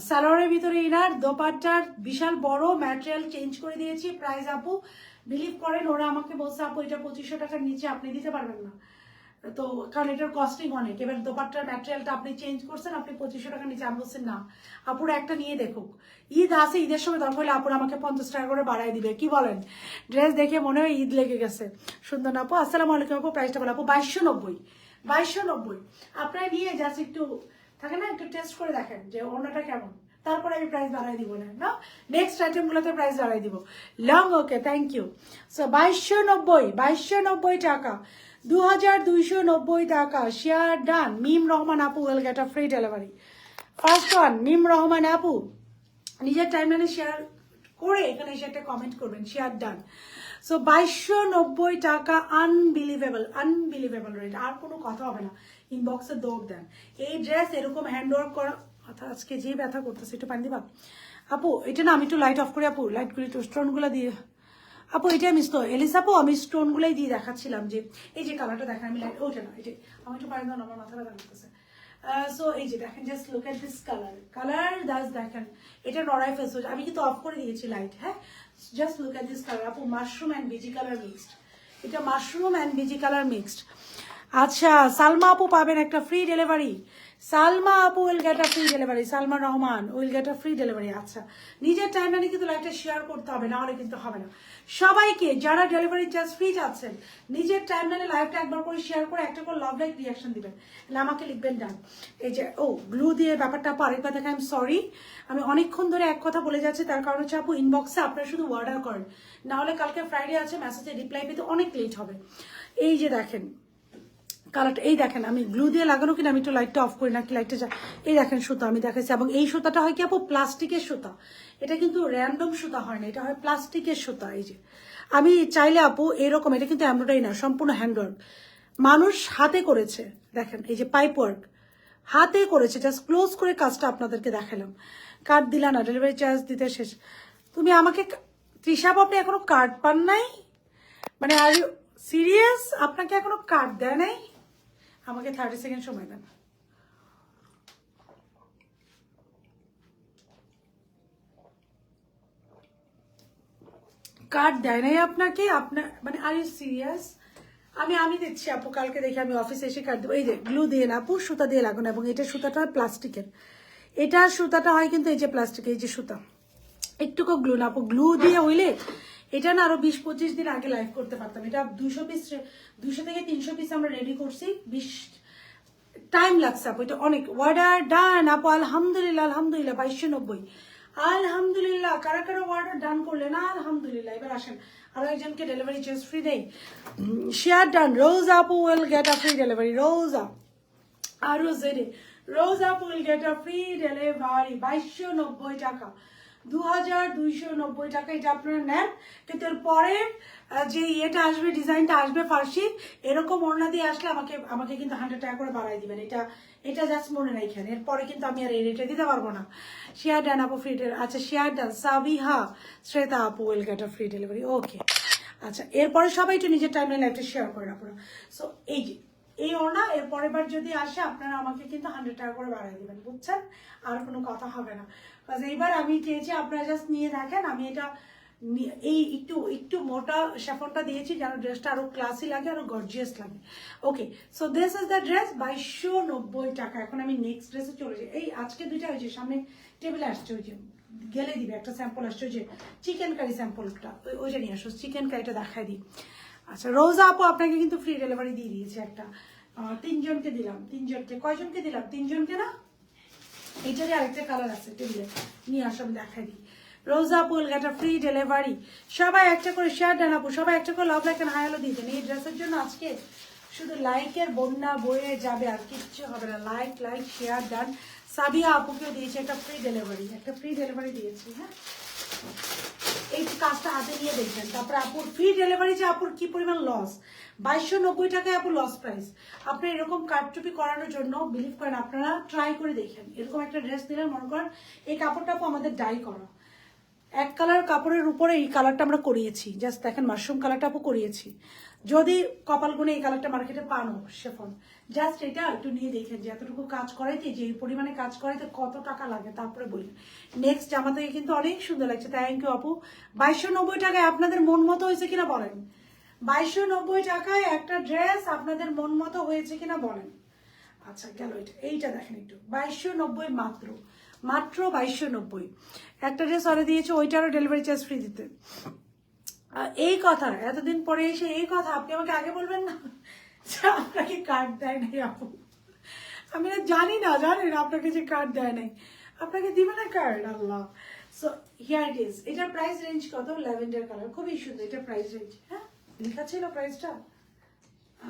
সালোয়ারের ভিতরে ইনার, দোপাট্টার বিশাল বড় ম্যাটেরিয়াল চেঞ্জ করে দিয়েছি। প্রাইস আপু বিলিভ করেন, ওরা আমাকে বলছে আপু এটা 2500 টাকার নিচে আপনি দিতে পারবেন না, তো কারণ এটার কস্টিং অনেক। এবার দোপাট্টার ম্যাটেরিয়ালটা আপনি চেঞ্জ করছেন, আপনি 2500 টাকার নিচে। আমি বলছেন না, আপুরা একটা নিয়ে দেখুক। ঈদ আসে, ঈদের সময় দরকার হলে আপুরা আমাকে 50 টাকা করে বাড়াই দিবে, কি বলেন? ড্রেস দেখে মনে হয় ঈদ লেগে গেছে। সুন্দর আপু, আসসালামু আলাইকুম আপু। প্রাইসটা বলো আপু, 2290, 2290। আপনারা নিয়ে জাস্ট একটু থাকে না, একটু টেস্ট করে দেখেন যে অন্যটা কেমন, তারপরে আমি প্রাইস বাড়াই দিব না, নেক্সট আইটেমগুলোতে প্রাইস বাড়াই দিব। Long, okay, thank you. So 2290 টাকা, 2290 টাকা। Share done. মিম রহমান আপু will get a free delivery. First one Meem Rahman আপু, নিজের টাইমলাইনে শেয়ার করে এখানে এসে একটা কমেন্ট করবেন, শেয়ার ডান। সো 2290 টাকা, আনবিলিভেবল রেট, আর কোনো কথা হবে না। ইনবক্সে দৌড় দেন। এই ড্রেস এরকম হ্যান্ডওয়ার্ক করা, আজকে যে ব্যথা করতেছে, একটু পানি দিবা আপু? এটা না, আমি একটু লাইট অফ করি আপু, লাইটগুলো একটু স্টোনগুলো দিয়ে আপু। এটা আমি এলিস আপু, আমি স্টোনগুলোই দিয়ে দেখাচ্ছিলাম যে এই যে কালারটা দেখেন, আমি লাইট ওঠে না, এটা আমি একটু পানি দাও, আমার মাথা ব্যথা করতেছে। সো এই যে দেখেন, just look at this colour Das দেখেন, এটা নড়াই ফেস হচ্ছে, আমি কিন্তু অফ করে দিয়েছি লাইট। হ্যাঁ, just look at this colour আপু, mushroom and beige colour mixed. এটা mushroom and beige colour mixed. আচ্ছা, সালমা আপু পাবেন একটা ফ্রি ডেলিভারি। সালমা আপু will get a free delivery. Salma Rahman will get a free delivery. আচ্ছা, নিজের টাইমলাইনে কিন্তু লাইভটা শেয়ার করতে হবে, নাহলে কিন্তু হবে না। সবাইকে যারা ডেলিভারি চার্জ ফ্রি যাচ্ছেন, নিজের টাইমলাইনে লাইভটা একবার করে শেয়ার করে একটা করে লাভ লাইক রিয়াকশন দিবেন, আমাকে লিখবেন ডান। এই যে গ্লু দিয়ে ব্যাপারটা আপু আরেকবার দেখেন, আই এম সরি, আমি অনেকক্ষণ ধরে এক কথা বলে যাচ্ছি, তার কারণ হচ্ছে আপু ইনবক্সে আপনারা শুধু অর্ডার করেন, নাহলে কালকে ফ্রাইডে আছে, মেসেজে রিপ্লাই পেতে অনেক লেট হবে। এই যে দেখেন, কালারটা এই দেখেন, আমি গ্লু দিয়ে লাগানো কিনা, আমি একটু লাইটটা অফ করি নাকি লাইটটা যা, এই দেখেন সুতা আমি দেখাচ্ছি। এবং এই সুতাটা হয় কি আপু প্লাস্টিকের সুতা, এটা কিন্তু র্যান্ডম সুতা হয় না, এটা হয় প্লাস্টিকের সুতা। এই যে আমি চাইলে আপু এরকম, এটা কিন্তু এমব্রয়ডারি না, সম্পূর্ণ হ্যান্ডওয়ার্ক, মানুষ হাতে করেছে। দেখেন এই যে পাইপ ওয়ার্ক হাতে করেছে, জাস্ট ক্লোজ করে কাজটা আপনাদেরকে দেখালাম। কার্ড দিলা না, ডেলিভারি চার্জ দিতে শেষ। তুমি আমাকে তৃষা, আপনি এখনো কার্ড পান নাই? মানে আর সিরিয়াস, আপনাকে এখনো কার্ড দেয় নাই? আমাকে 30 সেকেন্ড সময় দেন। কার্ড দেয় নাই আপনাকে? আপনার মানে আর ইউ সিরিয়াস? আমি দিচ্ছি আপু, কালকে দেখি আমি অফিসে এসে কার্ড দেবো। এই যে গ্লু দিয়ে না আপু, সুতা দিয়ে লাগানো, এবং এটা সুতাটা হয় প্লাস্টিকের, এটা সুতাটা হয় কিন্তু এই যে প্লাস্টিকের, এই যে সুতা, একটুকু গ্লু না আপু, গ্লু দিয়ে হইলে এটা না আরো 20-25 দিন আগে লাইভ করতে পারতাম। এটা 200 পিস, 200 থেকে 300 পিস আমরা রেডি করছি, 20 টাইম লাগছে আপু, এটা অনেক। অর্ডার ডান আপু, আলহামদুলিল্লাহ, আলহামদুলিল্লাহ 2290, আলহামদুলিল্লাহ। কারা কারা অর্ডার ডান করলেন আলহামদুলিল্লাহ। এবার আসেন আরো একজনকে ডেলিভারি চার্জ ফ্রি দেই, শেয়ার ডান। রোজ আপু will get a free delivery, রোজা আরো জেডে, রোজ আপু will get a free delivery 2290 টাকা, 2290 টাকা। এটা আপনারা নেন, কিন্তু এরপরে যে ইয়েটা আসবে, ডিজাইনটা আসবে ফার্সি, এরকম ওড়না দিয়ে আসলে আমাকে কিন্তু 100 টাকা করে বাড়াই দিবেন। এটা জাস্ট মনে রাখেন, এরপরে কিন্তু আমি আর এই রেটে দিতে পারবো না। শেয়ার ডান আপু ফ্রি ডেলিভারি, আচ্ছা শেয়ার ডান। সাবিহা শ্রেতা আপু will get a free delivery, okay. আচ্ছা এরপরে সবাই একটু নিজের টাইমলাইন লাইভটা শেয়ার করেন আপনারা। সো এই যে এই ওড়না এর পরের বার যদি আসে, আপনারা আমাকে কিন্তু 100 টাকা করে বাড়াই দিবেন, বুঝছেন? আর কোনো কথা হবে না। এইবার আমি চেয়েছি আপনারা জাস্ট নিয়ে দেখেন, আমি এটা এই একটু মোটা শ্যাফনটা দিয়েছি যেন ড্রেসটা আরো ক্লাসি লাগে, আরো গর্জিয়াস লাগে। Okay, so this is the dress, 2290 টাকা। এখন আমি নেক্সট ড্রেসে চলে যাই। এই আজকে দুইটা হয়েছে, সামনে টেবিলে আসছে, ওই যে গেলে দিবে একটা স্যাম্পল আসছে, ওই যে চিকেন কারি স্যাম্পলটা, ওইটা নিয়ে আসো, চিকেন কারিটা দেখাই দিই। আচ্ছা রোজা আপু আপনাকে কিন্তু ফ্রি ডেলিভারি দিয়ে দিয়েছে একটা, 3 জনকে দিলাম, 3 জনকে, কয়জনকে দিলাম? 3 জনকে না? এইটারই আরেকটা কালার আছে, টেবিলে নিয়ে আসো, আমি দেখাই দিই। রোজা আপু will get a free delivery. সবাই একটা করে শেয়ার দেন আপু, সবাই একটা করে লাভ লাইক হাই হ্যালো দিয়ে দেন। এই ড্রেসের জন্য আজকে শুধু লাইকের বন্যা বয়ে যাবে, আর কিচ্ছু হবে না। Like share done. সাবিয়া আপুকেও দিয়েছে একটা ফ্রি ডেলিভারি দিয়েছি। হ্যাঁ, এই কাজটা হাতে নিয়ে দেখবেন। তারপরে আপুর ফ্রি ডেলিভারি, যে আপুর কি পরিমাণ লস, 2290 টাকায় আপুর লস প্রাইস। আপনি এরকম কাটচুপি করানোর জন্য বিলিভ করেন, আপনারা ট্রাই করে দেখেন। এরকম একটা ড্রেস দিলেন, মনে করেন এই কাপড়টা আপু আমাদের ডাই করা, এক কালার কাপড়ের উপরে এই কালারটা আমরা করিয়েছি, জাস্ট দেখেন মাশরুম কালারটা আপু করিয়েছি। যদি কপাল গুনে এই কালারটা মার্কেটে পানো শেফন, জাস্ট এটা একটু নিয়ে দেখেন যে এতটুকু কাজ করাইতে, যে পরিমাণে কাজ করাইতে কত টাকা লাগে, তারপরে বলি। নেক্সট জামা থেকে কিন্তু অনেক সুন্দর লাগছে, থ্যাংক ইউ আপু। 2290 টাকায় আপনাদের মন মতো হয়েছে কিনা বলেন? 2290 টাকায় একটা ড্রেস আপনাদের মন মতো হয়েছে কিনা বলেন? আচ্ছা গেল এটা, এইটা দেখেন একটু, 2290 মাত্র 2290। একটা ড্রেস অর্ডার দিয়েছে, ওইটারও ডেলিভারি চার্জ ফ্রি দিতে। এই কথা এতদিন পরে এসে এই কথা আপনি আমাকে আগে বলবেন না যে আপনাকে কার্ড দেয় নাই আপু? আমি না জানেন আপনাকে যে কার্ড দেয় নাই, আপনাকে দিবে না card, Allah. So here it is. এটার প্রাইস রেঞ্জ কত? ল্যাভেন্ডার কালার, খুবই সুন্দর। এটা প্রাইস রেঞ্জ, হ্যাঁ লেখা ছিল প্রাইসটা।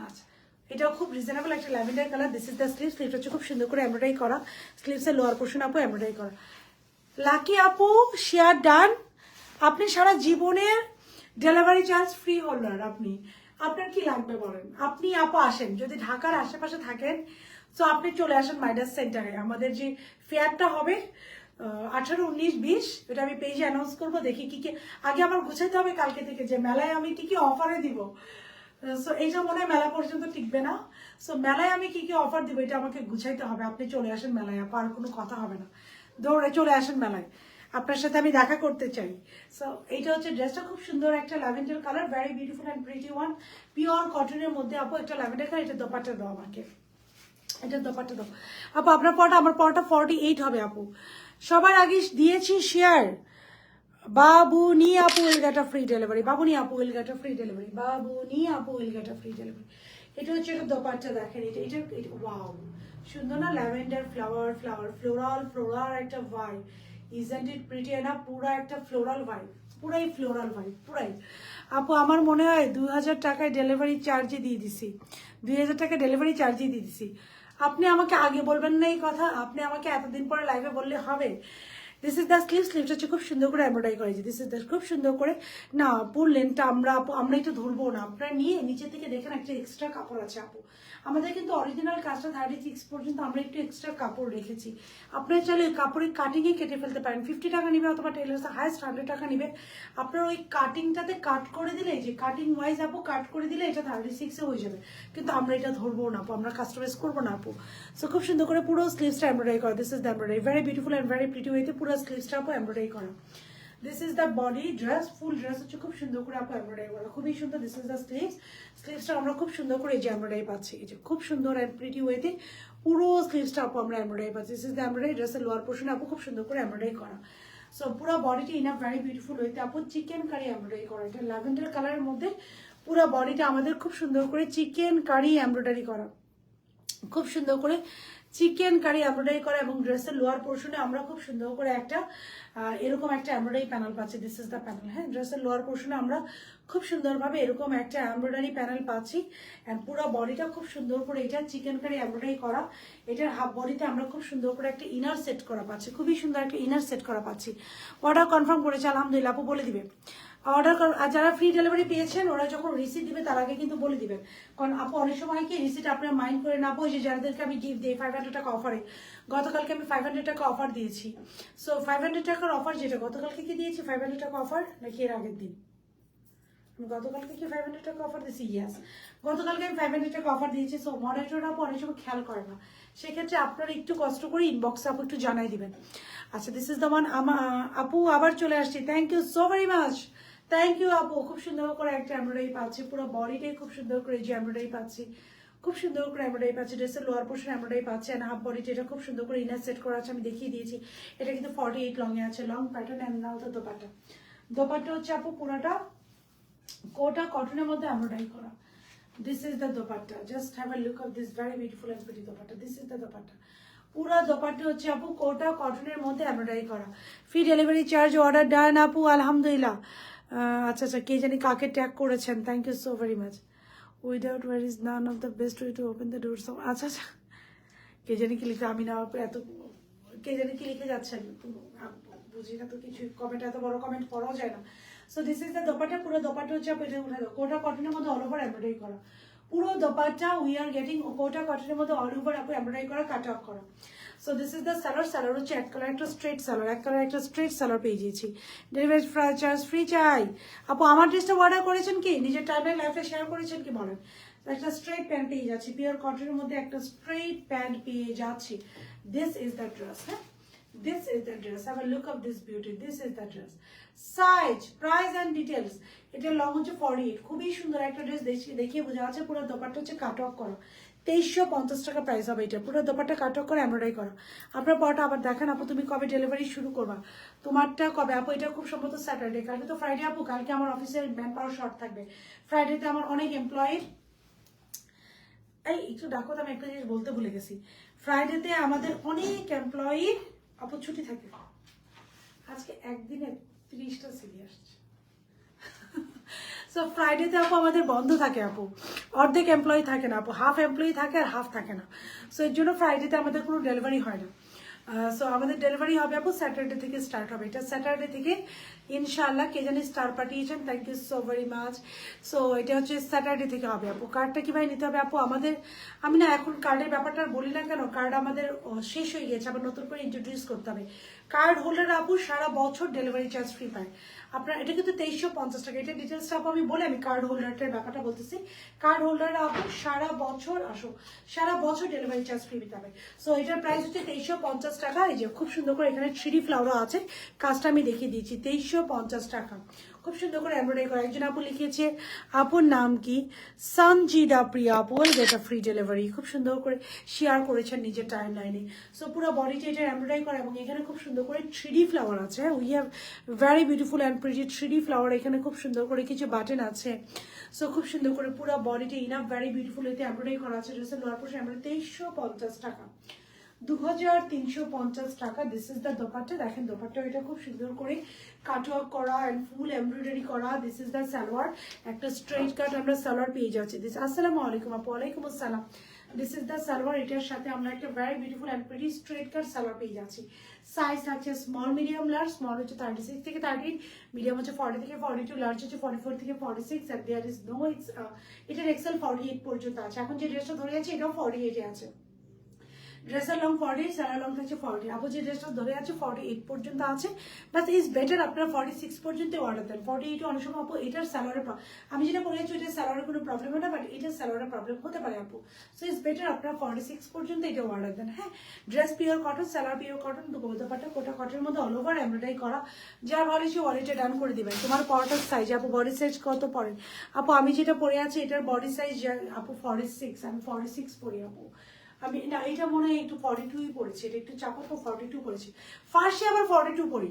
আচ্ছা এটাও খুব রিজনেবল একটা lavender colour. This is the sleeve, স্লিভটা হচ্ছে খুব সুন্দর করে এমব্রয়ডারি করা, স্লিভসের লোয়ার পোর্শন আপু এমব্রয়ডারি করা। লাকি আপু শেয়ার ডান। আপনি সারা জীবনের ডেলিভারি চার্জ ফ্রি হোল্ডার। আপনার কি লাগবে বলেন? আপনি আপু আসেন, যদি ঢাকার আশেপাশে থাকেন তো আপনি চলে আসেন মাইডাস সেন্টারে। আমাদের যে ফেয়ারটা হবে 18, 19, 20, এটা আমি পেজে অ্যানাউন্স করবো। দেখি কি কি আগে আমার গুছাইতে হবে কালকে থেকে, যে মেলায় আমি কি কি অফারে দিব। সো এইটা মনে হয় মেলা পর্যন্ত টিকবে না। সো মেলায় আমি কি কি অফার দিব এটা আমাকে গুছাইতে হবে। আপনি চলে আসেন মেলায় আপা, আর কোনো কথা হবে না, দৌড়ে চলে আসেন মেলায়, আপনার সাথে আমি দেখা করতে চাই। সো এইটা হচ্ছে ড্রেসটা, খুব সুন্দর একটা lavender colour, very beautiful and pretty one, pure কটনের মধ্যে আপু একটা ল্যাভেন্ডার কালার। এটা দোপাট্টা দাও আমাকে, এটা দোপাট্টা দাও আপু। আপনার পরটা, আমার পরটা 48 হবে আপু। সবার আগে দিয়েছি শেয়ার। বাবুনি আপু will get a free delivery, Babuni আপু will get a free delivery, Babuni আপু will get a free delivery. এটা হচ্ছে একটা দোপাট্টা, দেখেন এটা ওয়াও সুন্দর না? ল্যাভেন্ডার ফ্লোরাল একটা ভাইব, ইজন্ট ইট প্রিটি না? পুরো একটা ফ্লোরাল ভাইব। পুরাই ফ্লোরাল ভাইব, পুরাই। আপু আমার মনে হয় 2000 টাকায় ডেলিভারি চার্জে দিয়ে দিছি, 2000 টাকা ডেলিভারি চার্জে দিয়ে দিছি। আপনি আমাকে আগে বলবেন না এই কথা, আপনি আমাকে এতদিন পরে লাইভে বললে হবে? দিস ইজ দ্য স্লিভস হচ্ছে খুব সুন্দর করে এমব্রয়ডারি করেছি, দিস ইজ দ্য খুব সুন্দর করে। না আপুর লেনটা আমরা একটু ধরবো না, আপনারা নিয়ে নিচে থেকে দেখেন একটা এক্সট্রা কাপড় আছে আপু। আমাদের কিন্তু অরিজিনাল কাজটা 36 পর্যন্ত আমরা একটু এক্সট্রা কাপড় রেখেছি। আপনারা চাইলে ওই কাপড়ের কাটিংয়ে কেটে ফেলতে পারেন, 50 টাকা নিবে অথবা টেলার্স হাইস্ট 100 টাকা নিবে। আপনার ওই কাটিংটাতে কাট করে দিলে, যে কাটিং ওয়াইজ আপু কাট করে দিলে এটা 36-এ হয়ে যাবে, কিন্তু আমরা এটা ধরবো না আপু, আমরা কাস্টমাইজ করবো না আপু। সো খুব সুন্দর করে পুরো স্লিভসটা এমব্রয়ডারি করা, this is the embroidery, very beautiful and very pretty ওয়েতে পুরো স্লিভসটা আপু এমব্রয়ডারি করা। This is the body dress, full dress হচ্ছে খুব সুন্দর করে আপু এমব্রয়ডারি করা, খুবই সুন্দর। দিস ইজ দ্য স্লিভস, স্লিভসটা আমরা খুব সুন্দর করে এই যে এমব্রয়ডারি পাচ্ছি, এই যে খুব সুন্দর অ্যান্ড প্রিটি ওয়েতে পুরো স্লিভসটা আপু আমরা এমব্রয়ডারি পাচ্ছি। দিস ইজ দ্য এমব্রয়ডারি, ড্রেসের লোয়ার পোর্শনে আপু খুব সুন্দর করে এমব্রয়ডারি করা। সো পুরো বডিটা ইন আ ভেরি বিউটিফুল ওয়েতে আপু চিকেন কারি এমব্রয়ডারি করা, এটা ল্যাভেন্ডার কালারের মধ্যে পুরো বডিটা আমাদের খুব সুন্দর করে চিকেন কারি এমব্রয়ডারি করা, খুব সুন্দর করে চিকেন কারি এমব্রয়ডারি করা। এবং ড্রেসের লোয়ার পোর্শনে আমরা খুব সুন্দর করে একটা এরকম একটা এমব্রয়ডারি প্যানেল পাচ্ছি, দিস ইজ দ্য প্যানেল। হ্যাঁ, ড্রেসের লোয়ার পোর্শনে আমরা খুব সুন্দরভাবে এরকম একটা এমব্রয়ডারি প্যানেল পাচ্ছি, অ্যান্ড পুরো বডিটা খুব সুন্দর করে এটা চিকেন কারি এমব্রয়ডারি করা। এটার হাফ বডিতে আমরা খুব সুন্দর করে একটা ইনার সেট করা পাচ্ছি, খুবই সুন্দর একটা ইনার সেট করা পাচ্ছি। অর্ডার কনফার্ম করেছে আলহামদুলিল্লাহ, আপু বলে দিবে অর্ডার। আর যারা ফ্রি ডেলিভারি পেয়েছেন ওরা যখন রিসিট দিবে তার আগে কিন্তু বলে দিবেন, কারণ আপু অনেক সময় কি রিসিট আপনার মাইন্ড করে না বই, যে যাদেরকে আমি গিফট দিই 500 টাকা অফারে, গতকালকে আমি 500 টাকা অফার দিয়েছি। সো 500 টাকার অফার, যেটা গতকালকে কি দিয়েছি 500 টাকা অফার নাকি এর আগের দিন, গতকালকে কি 500 টাকা অফার দিয়েছি? ইয়াস, গতকালকে আমি 500 টাকা অফার দিয়েছি। সো মডারেটররা আপু অনেক সময় খেয়াল করে না, সেক্ষেত্রে আপনারা একটু কষ্ট করে ইনবক্সে আপু একটু জানাই দিবেন। আচ্ছা, দিস ইজ দ্য ওয়ান। আপু আবার চলে আসছি, thank you so very much, thank you আপু। খুব সুন্দর করে একটা এমব্রয়ডারি পাচ্ছি, পুরো বডিটাই খুব সুন্দর করে যে এমব্রয়ডারি পাচ্ছি, খুব সুন্দর করে এমব্রয়ডারি পাচ্ছি। ড্রেসের লোয়ার পোর্শন এমব্রয়ডারি পাচ্ছি, অ্যান্ড হাফ বডিটা এটা খুব সুন্দর করে ইনার সেট করা আছে, আমি দেখিয়ে দিয়েছি। এটা কিন্তু 48 লংয়ে আছে, লং প্যাটার্ন। অ্যান্ড নাও তো দোপাট্টা, দোপাট্টা হচ্ছে আপু পুরোটা কোটা কটনের মধ্যে এমব্রয়ডারি করা। This is the dupatta, just have a look of this very beautiful and pretty dupatta. This is the dupatta, পুরো দোপাট্টা হচ্ছে আপু কোটা কটনের মধ্যে এমব্রয়ডারি করা। Free delivery charge, order done আপু আলহামদুলিল্লাহ। আচ্ছা আচ্ছা, কে জানি কাকে ট্যাগ করেছেন, thank you so very much. Without war is none of the best way to open the doors. আচ্ছা আচ্ছা, কে জানি কি লিখে, আমি না এত, কে জানি কি লিখে যাচ্ছেন, বুঝি না তো কিছু, কমেন্ট এত বড় কমেন্ট পড়াও যায় না। So this is the dupatta, পুরো দোপাট্টা হচ্ছে আপু এটা উঠে দাও, কোটা কটনের মধ্যে অল ওভার এমব্রয়ডারি করা। পুরো দোপাট্টা উই আর গেটিং কোটা কটনের মধ্যে অল ওভার আপু এমব্রয়ডারি করা, কাট অফ করা। So this is the salwar, salwar হচ্ছে এক কালার একটা স্ট্রেট সালোয়ার, এক কালার একটা স্ট্রেট সালোয়ার পেয়ে গিয়েছি। ডেলিভারি চার্জ ফ্রি চাই আপু। আমার ড্রেসটা অর্ডার করেছেন কি, নিজের টাইমলাইন লাইফে শেয়ার করেছেন কি বলেন? একটা স্ট্রেট প্যান্ট পেয়ে যাচ্ছি, পিওর কটনের মধ্যে একটা স্ট্রেট প্যান্ট পেয়ে যাচ্ছি। This is the dress. হ্যাঁ, this is the dress, have a look of this beauty, this is the dress, size, price and details। এটা লং হচ্ছে 48, খুবই সুন্দর একটা ড্রেস, দেখিয়ে বোঝা যাচ্ছে। পুরো দোপাট্টা হচ্ছে কাট অফ করা, 2350 টাকা প্রাইস হবে এটা। পুরো দোপাট্টা কাট অফ করে এমব্রয়ডারি করা। আপনার পরটা আবার দেখেন আপু, তুমি কবে ডেলিভারি শুরু করবা, তোমারটা কবে আপু? এটা খুব সম্ভবত স্যাটারডে, কালকে তো ফ্রাইডে আপু, কালকে আমার অফিসের ম্যান পাওয়ার শর্ট থাকবে। ফ্রাইডেতে আমার অনেক এমপ্লয়ি, এই একটু ডাকো, আমি একটা জিনিস বলতে ভুলে গেছি। ফ্রাইডেতে আমাদের অনেক এমপ্লয়ি আপু ছুটি থাকে, আজকে একদিনে 30টা সিডি আসছে। সো ফ্রাইডেতে আপু আমাদের বন্ধ থাকে আপু, অর্ধেক এমপ্লয়ি থাকে না আপু, হাফ এমপ্লয়ি থাকে আর হাফ থাকে না। সো এর জন্য ফ্রাইডেতে আমাদের কোনো ডেলিভারি হয় না। সো আমাদের ডেলিভারি হবে আপু স্যাটারডে থেকে স্টার্ট হবে, এটা স্যাটারডে থেকে ইনশাআল্লাহ। কে জানি স্টার পাঠিয়েছেন, thank you so very much. So এটা হচ্ছে স্যাটারডে থেকে হবে আপু। কার্ডটা কিভাবে নিতে হবে আপু? আমাদের, আমি না এখন কার্ডের ব্যাপারটা বলি না কেন, কার্ড আমাদের শেষ হয়ে গেছে, আবার নতুন করে ইন্ট্রোডিউস করতে হবে। কার্ড হোল্ডার আপু সারা বছর ডেলিভারি চার্জ ফ্রি পায়। আপনার এটা কিন্তু 2350 টাকা, এটা ডিটেলসটা আপু আমি বলে, আমি কার্ড হোল্ডারটার ব্যাপারটা বলতেছি। কার্ড হোল্ডাররা আপু সারা বছর আসো, সারা বছর ডেলিভারি চার্জ ফ্রি পেতে হবে। সো এটার প্রাইস হচ্ছে 2350 টাকা। এই যে খুব সুন্দর করে এখানে 3D ফ্লাওয়ারও আছে, কাজটা আমি দেখিয়ে দিয়েছি, 2350 টাকা। খুব সুন্দর করে এমব্রয়ডারি করা। একজন আপু লিখেছে, আপুর নাম কি? সঞ্জিদা প্রিয়া আপু, এটা ফ্রি ডেলিভারি। খুব সুন্দর করে শেয়ার করেছেন নিজের টাইম লাইনে। সো পুরো বডিটা এটা এমব্রয়ডারি করা, এবং এখানে খুব সুন্দর করে 3D ফ্লাওয়ার আছে। We have very beautiful and pretty 3D flower. এখানে খুব সুন্দর করে কিছু বাটন আছে। সো খুব সুন্দর করে পুরো বডিটা ইনাফ ভেরি বিউটিফুল এতে এমব্রয়ডারি করা আছে। ড্রেসের লোয়ার পোর্শন এমব্রয়ডারি 2350 টাকা। 2350 টাকা। This is the dupatta. দেখেন দোপাট্টা এটা খুব সুন্দর করে কাটওয়ার্ক করা অ্যান্ড ফুল এমব্রয়ডারি করা। দিস ইজ দ্য সালোয়ার, একটা স্ট্রেট কাট আমরা সালোয়ার পেয়ে যাচ্ছি। দিস আসসালামু আলাইকুম আপু। ওয়ালাইকুম আসসালাম। দিস ইজ দ্য সালোয়ার, এটার সাথে আমরা একটা very beautiful and pretty straight কাট সালোয়ার পেয়ে যাচ্ছি। সাইজ থাকছে স্মল, মিডিয়াম, লার্জ। স্মল হচ্ছে 36 থেকে 38, মিডিয়াম হচ্ছে 40 থেকে 42, লার্জ হচ্ছে 44 থেকে 46 অ্যান্ড দেয়ার ইজ নো এটার এক্সেল 48 পর্যন্ত আছে। এখন যে ড্রেসটা ধরে আছে এটাও 48 আছে। ড্রেসের লং 40, সালোয়ার লং থাকছে 40। আপু যে ড্রেসটা ধরে আছে 48 পর্যন্ত আছে, বাট ইজ বেটার আপনারা 46 পর্যন্ত অর্ডার দেন। 48 অনেক সময় আপু এটার সালোয়ারের আমি যেটা বলেছি এটার সালোয়ারের কোনো প্রবলেম হয় না, বাট এটার সালোয়ারের প্রবলেম হতে পারে আপু। সো ইজ বেটার আপনারা 46 পর্যন্ত এটা অর্ডার দেন। হ্যাঁ, dress pure cotton, salwar pure cotton, dupatta Kota কটনের মধ্যে অল ওভার এমব্রয়ডারি করা। যা বলেছি ওয়ালেটে ডান করে দিবেন। তোমার পরাটার সাইজ আপু, বডি সাইজ কত পড়েন আপু? আমি যেটা পরে আছি এটার বডি সাইজ আপু 46, আমি 46 পরি আপু। আমি না, এটা মনে হয় একটু 42ই পড়েছি, এটা একটু চাপা তো 42 পড়েছি। ফার্সি আবার 42 পড়ি,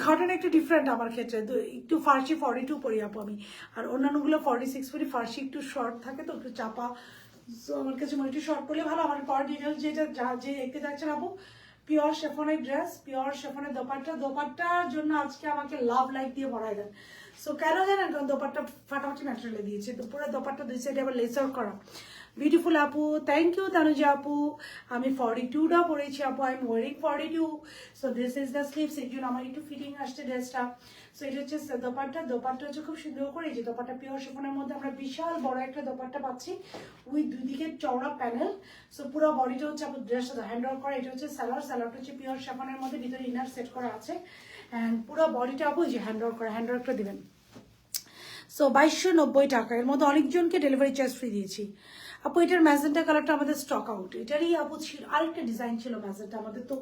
ঘটনা একটু ডিফারেন্ট আমার ক্ষেত্রে। একটু ফার্সি 42 পড়ি আপু আমি, আর অন্যান্যগুলো 46 পড়ি। ফার্সি একটু শর্ট থাকে তো একটু চাপা, সো আমার কাছে মনে একটু শর্ট পড়লে ভালো। আমার পর ডিটেলস যেটা যে দেখতে যাচ্ছেন আপু, পিওর শেফনের ড্রেস, পিওর শেফনের দোপাট্টা। দোপাট্টার জন্য আজকে আমাকে লাভ লাইক দিয়ে ভরাই দেন। সো কেন জানেন? কারণ দোপাট্টা ফাটাফাটি ম্যাটেরিয়ালে দিয়েছে, তো পুরো দোপাট্টা দুই সাইডে আবার লেসার করা। বিউটিফুল আপু, থ্যাংক ইউ তানুজা আপু। আমি 42টা পরেছি আপু, I am wiring 42। So this is the sleeves, এই জন্য আমার একটু ফিটিং আসছে ড্রেসটা। সো এটা হচ্ছে দোপাট্টা। দোপাট্টা হচ্ছে খুব সুন্দর করে, এই যে দোপাট্টা পিওর শিফনের মধ্যে আমরা বিশাল বড় একটা দোপাট্টা পাচ্ছি উইথ দুই দিকে চওড়া প্যানেল। সো পুরো বডিটা হচ্ছে আপু ড্রেসটা হ্যান্ড ওয়ার্ক করা। এটা হচ্ছে সালোয়ার, সালোয়ারটা হচ্ছে পিওর শিফনের মধ্যে, ভিতরে ইনার সেট করা আছে অ্যান্ড পুরো বডিটা আপু যে হ্যান্ড ওয়ার্ক করা, হ্যান্ড ওয়ার্কটা দিবেন। সো 2290 টাকা। এর মধ্যে অনেকজনকে ডেলিভারি চার্জ ফ্রি দিয়েছি আপু। এটার ম্যাজেন্টা কালারটা আমাদের স্টক আউট। এটারই আপু ছিল আরেকটা ডিজাইন ছিল ম্যাজেন্টা। আমাদের তো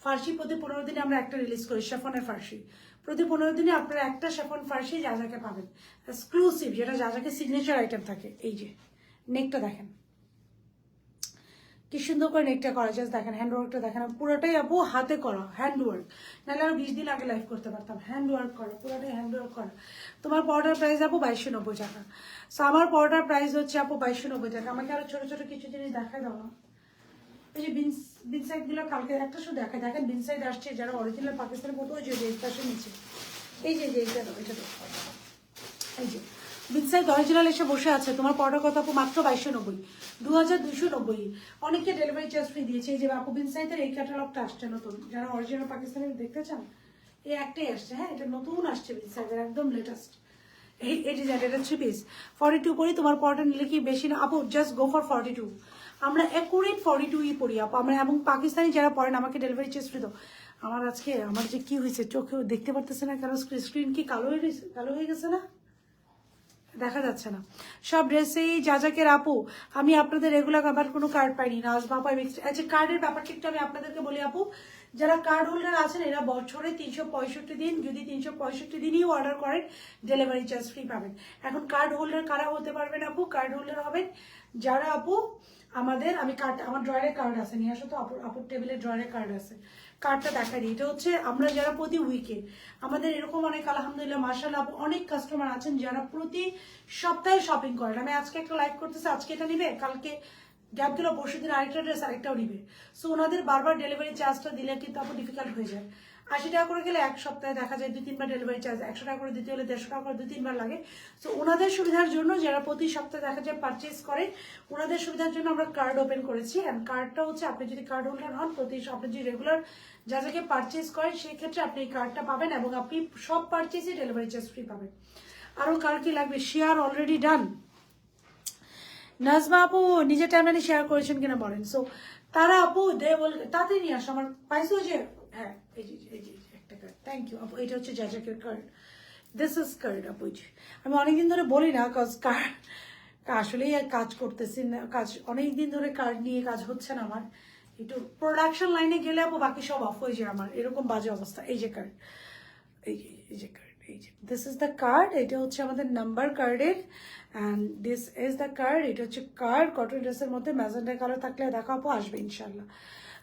ফার্সি প্রতি 15 দিনে আমরা একটা রিলিজ করি, শেফনের ফার্সি। প্রতি 15 দিনে আপনারা একটা শেফন ফার্সি যা যাকে পাবেন এক্সক্লুসিভ, যেটা যা যাকে সিগনেচার আইটেম থাকে। এই যে নেকটা দেখেন কি সুন্দর করে নেকটা করা, জাস্ট দেখেন হ্যান্ডওয়ার্কটা দেখেন। পুরোটাই আপু হাতে করা হ্যান্ডওয়ার্ক, নাহলে আরো 20 দিন আগে লাইভ করতে পারতাম। হ্যান্ডওয়ার্ক করা, পুরোটাই হ্যান্ডওয়ার্ক করা। তোমার পরোটার প্রাইস আপু 2290 টাকা। সো আমার পরোটার প্রাইস হচ্ছে আপু 2290 টাকা। আমাকে আরো ছোট ছোট কিছু জিনিস দেখাই দাও না। এই যে বিন সাইড গুলো কালকে একটা শুধু দেখায়, দেখেন বিন সাইড আসছে যারা অরিজিনাল পাকিস্তানের মতো। ওই যে পাশে নিচে এই যে এইটা দাও, এটা দাও। এই যে বিনসাইড অরিজিনাল এসে বসে আছে। তোমার পরোটার কথা আপু মাত্র 2290, 2290। অনেকে ডেলিভারি চার্জ ফ্রি দিয়েছে। এই যে আপু বিনসাইডের এই ক্যাটালগটা আসছে নতুন, যারা অরিজিনাল পাকিস্তানি দেখতে চান এই একটাই আসছে। হ্যাঁ, এটা নতুন আসছে বিনসাইডের, একদম লেটেস্ট। এই ডিজাইন, এটা 3 পিস 42 পরি। তোমার পরোটা নিলে কি বেশি না আপু? Just go for 42। আমরা অ্যাকুরেট 42ই পরি আপু আমরা। এবং পাকিস্তানি যারা পড়েন আমাকে ডেলিভারি চার্জ ফ্রি দাও। আমার আজকে আমার যে কি হয়েছে, চোখেও দেখতে পারতেছে না, কারণ স্ক্রিন কি কালো হয়ে গেছে না, দেখা যাচ্ছে না। সব ড্রেসেই যাজাকের আপু। আমি আপনাদের রেগুলার আবার কোনো কার্ড পাইনি না। বাবা আচ্ছা, কার্ডের ব্যাপারটা একটু আমি আপনাদেরকে বলি আপু। যারা কার্ড হোল্ডার আছেন এরা বছরে 365 দিন, যদি 365 দিনই অর্ডার করেন ডেলিভারি চার্জ ফ্রি পাবেন। এখন কার্ড হোল্ডার কারা হতে পারবেন আপু? কার্ড হোল্ডার হবেন যারা আপু আমাদের, আমি কার্ড, আমার ড্রয়ারে কার্ড আছে, নিয়ে আসো তো আপুর টেবিলের ড্রয়ারে কার্ড আছে। কার্ডটা দেখা দিই। এটা হচ্ছে আমরা যারা প্রতি উইকে, আমাদের এরকম অনেক আলহামদুলিল্লাহ মাশাআল্লাহ অনেক কাস্টমার আছেন যারা প্রতি সপ্তাহে শপিং করেন। আমি আজকে একটা লাইভ করতেছি, আজকে এটা নিবে, কালকে গ্যাপ দিল, পরশু দিন আরেকটা ড্রেস আরেকটাও নিবে। সো ওনাদের বারবার ডেলিভারি চার্জটা দিলে কিন্তু আপু ডিফিকাল্ট হয়ে যায়। 80 টাকা করে গেলে এক সপ্তাহে দেখা যায় 2-3 বার ডেলিভারি চার্জ, 100 টাকা করে দিতে হলে 150 টাকা করে 2-3 বার লাগে। সো ওনাদের সুবিধার জন্য যারা প্রতি সপ্তাহে দেখা যায় পারচেস করে, ওনাদের সুবিধার জন্য আমরা কার্ড ওপেন করেছি। অ্যান্ড কার্ডটা হচ্ছে আপনি যদি কার্ড হোল্ডার হন, প্রতি আপনি যদি রেগুলার যা যাকে পারচেস করেন সেক্ষেত্রে আপনি এই কার্ডটা পাবেন এবং আপনি সব পারচেসে ডেলিভারি চার্জ ফ্রি পাবেন। আরও কার কি লাগবে? Share already done. নাজমা আপু নিজের টাইমলাইনে শেয়ার করেছেন কিনা বলেন। সো তারা আপু তাড়াতাড়ি নিয়ে আসো। আমার পাইছো যে হ্যাঁ, এই যে একটা কার্ড। থ্যাংক ইউ আপু। এটা হচ্ছে যাজাকের কার্ড। দিস ইজ কার্ড আপু। আমি অনেকদিন ধরে বলি না, কজ কার্ড আসলেই কাজ করতেছি না, কাজ অনেকদিন ধরে কার্ড নিয়ে কাজ হচ্ছে না আমার। একটু প্রোডাকশন লাইনে গেলে আপু বাকি সব অফ হয়ে যায় আমার, এরকম বাজে অবস্থা। এই যে কার্ড, এই যে কার্ড, এই যে দিস ইজ দ্য কার্ড। এটা হচ্ছে আমাদের নাম্বার কার্ডের and this is the card. এটা হচ্ছে কার্ড। কটন ড্রেসের মধ্যে ম্যাজেন্টা কালার থাকলে দেখো আপু আসবে ইনশাল্লাহ।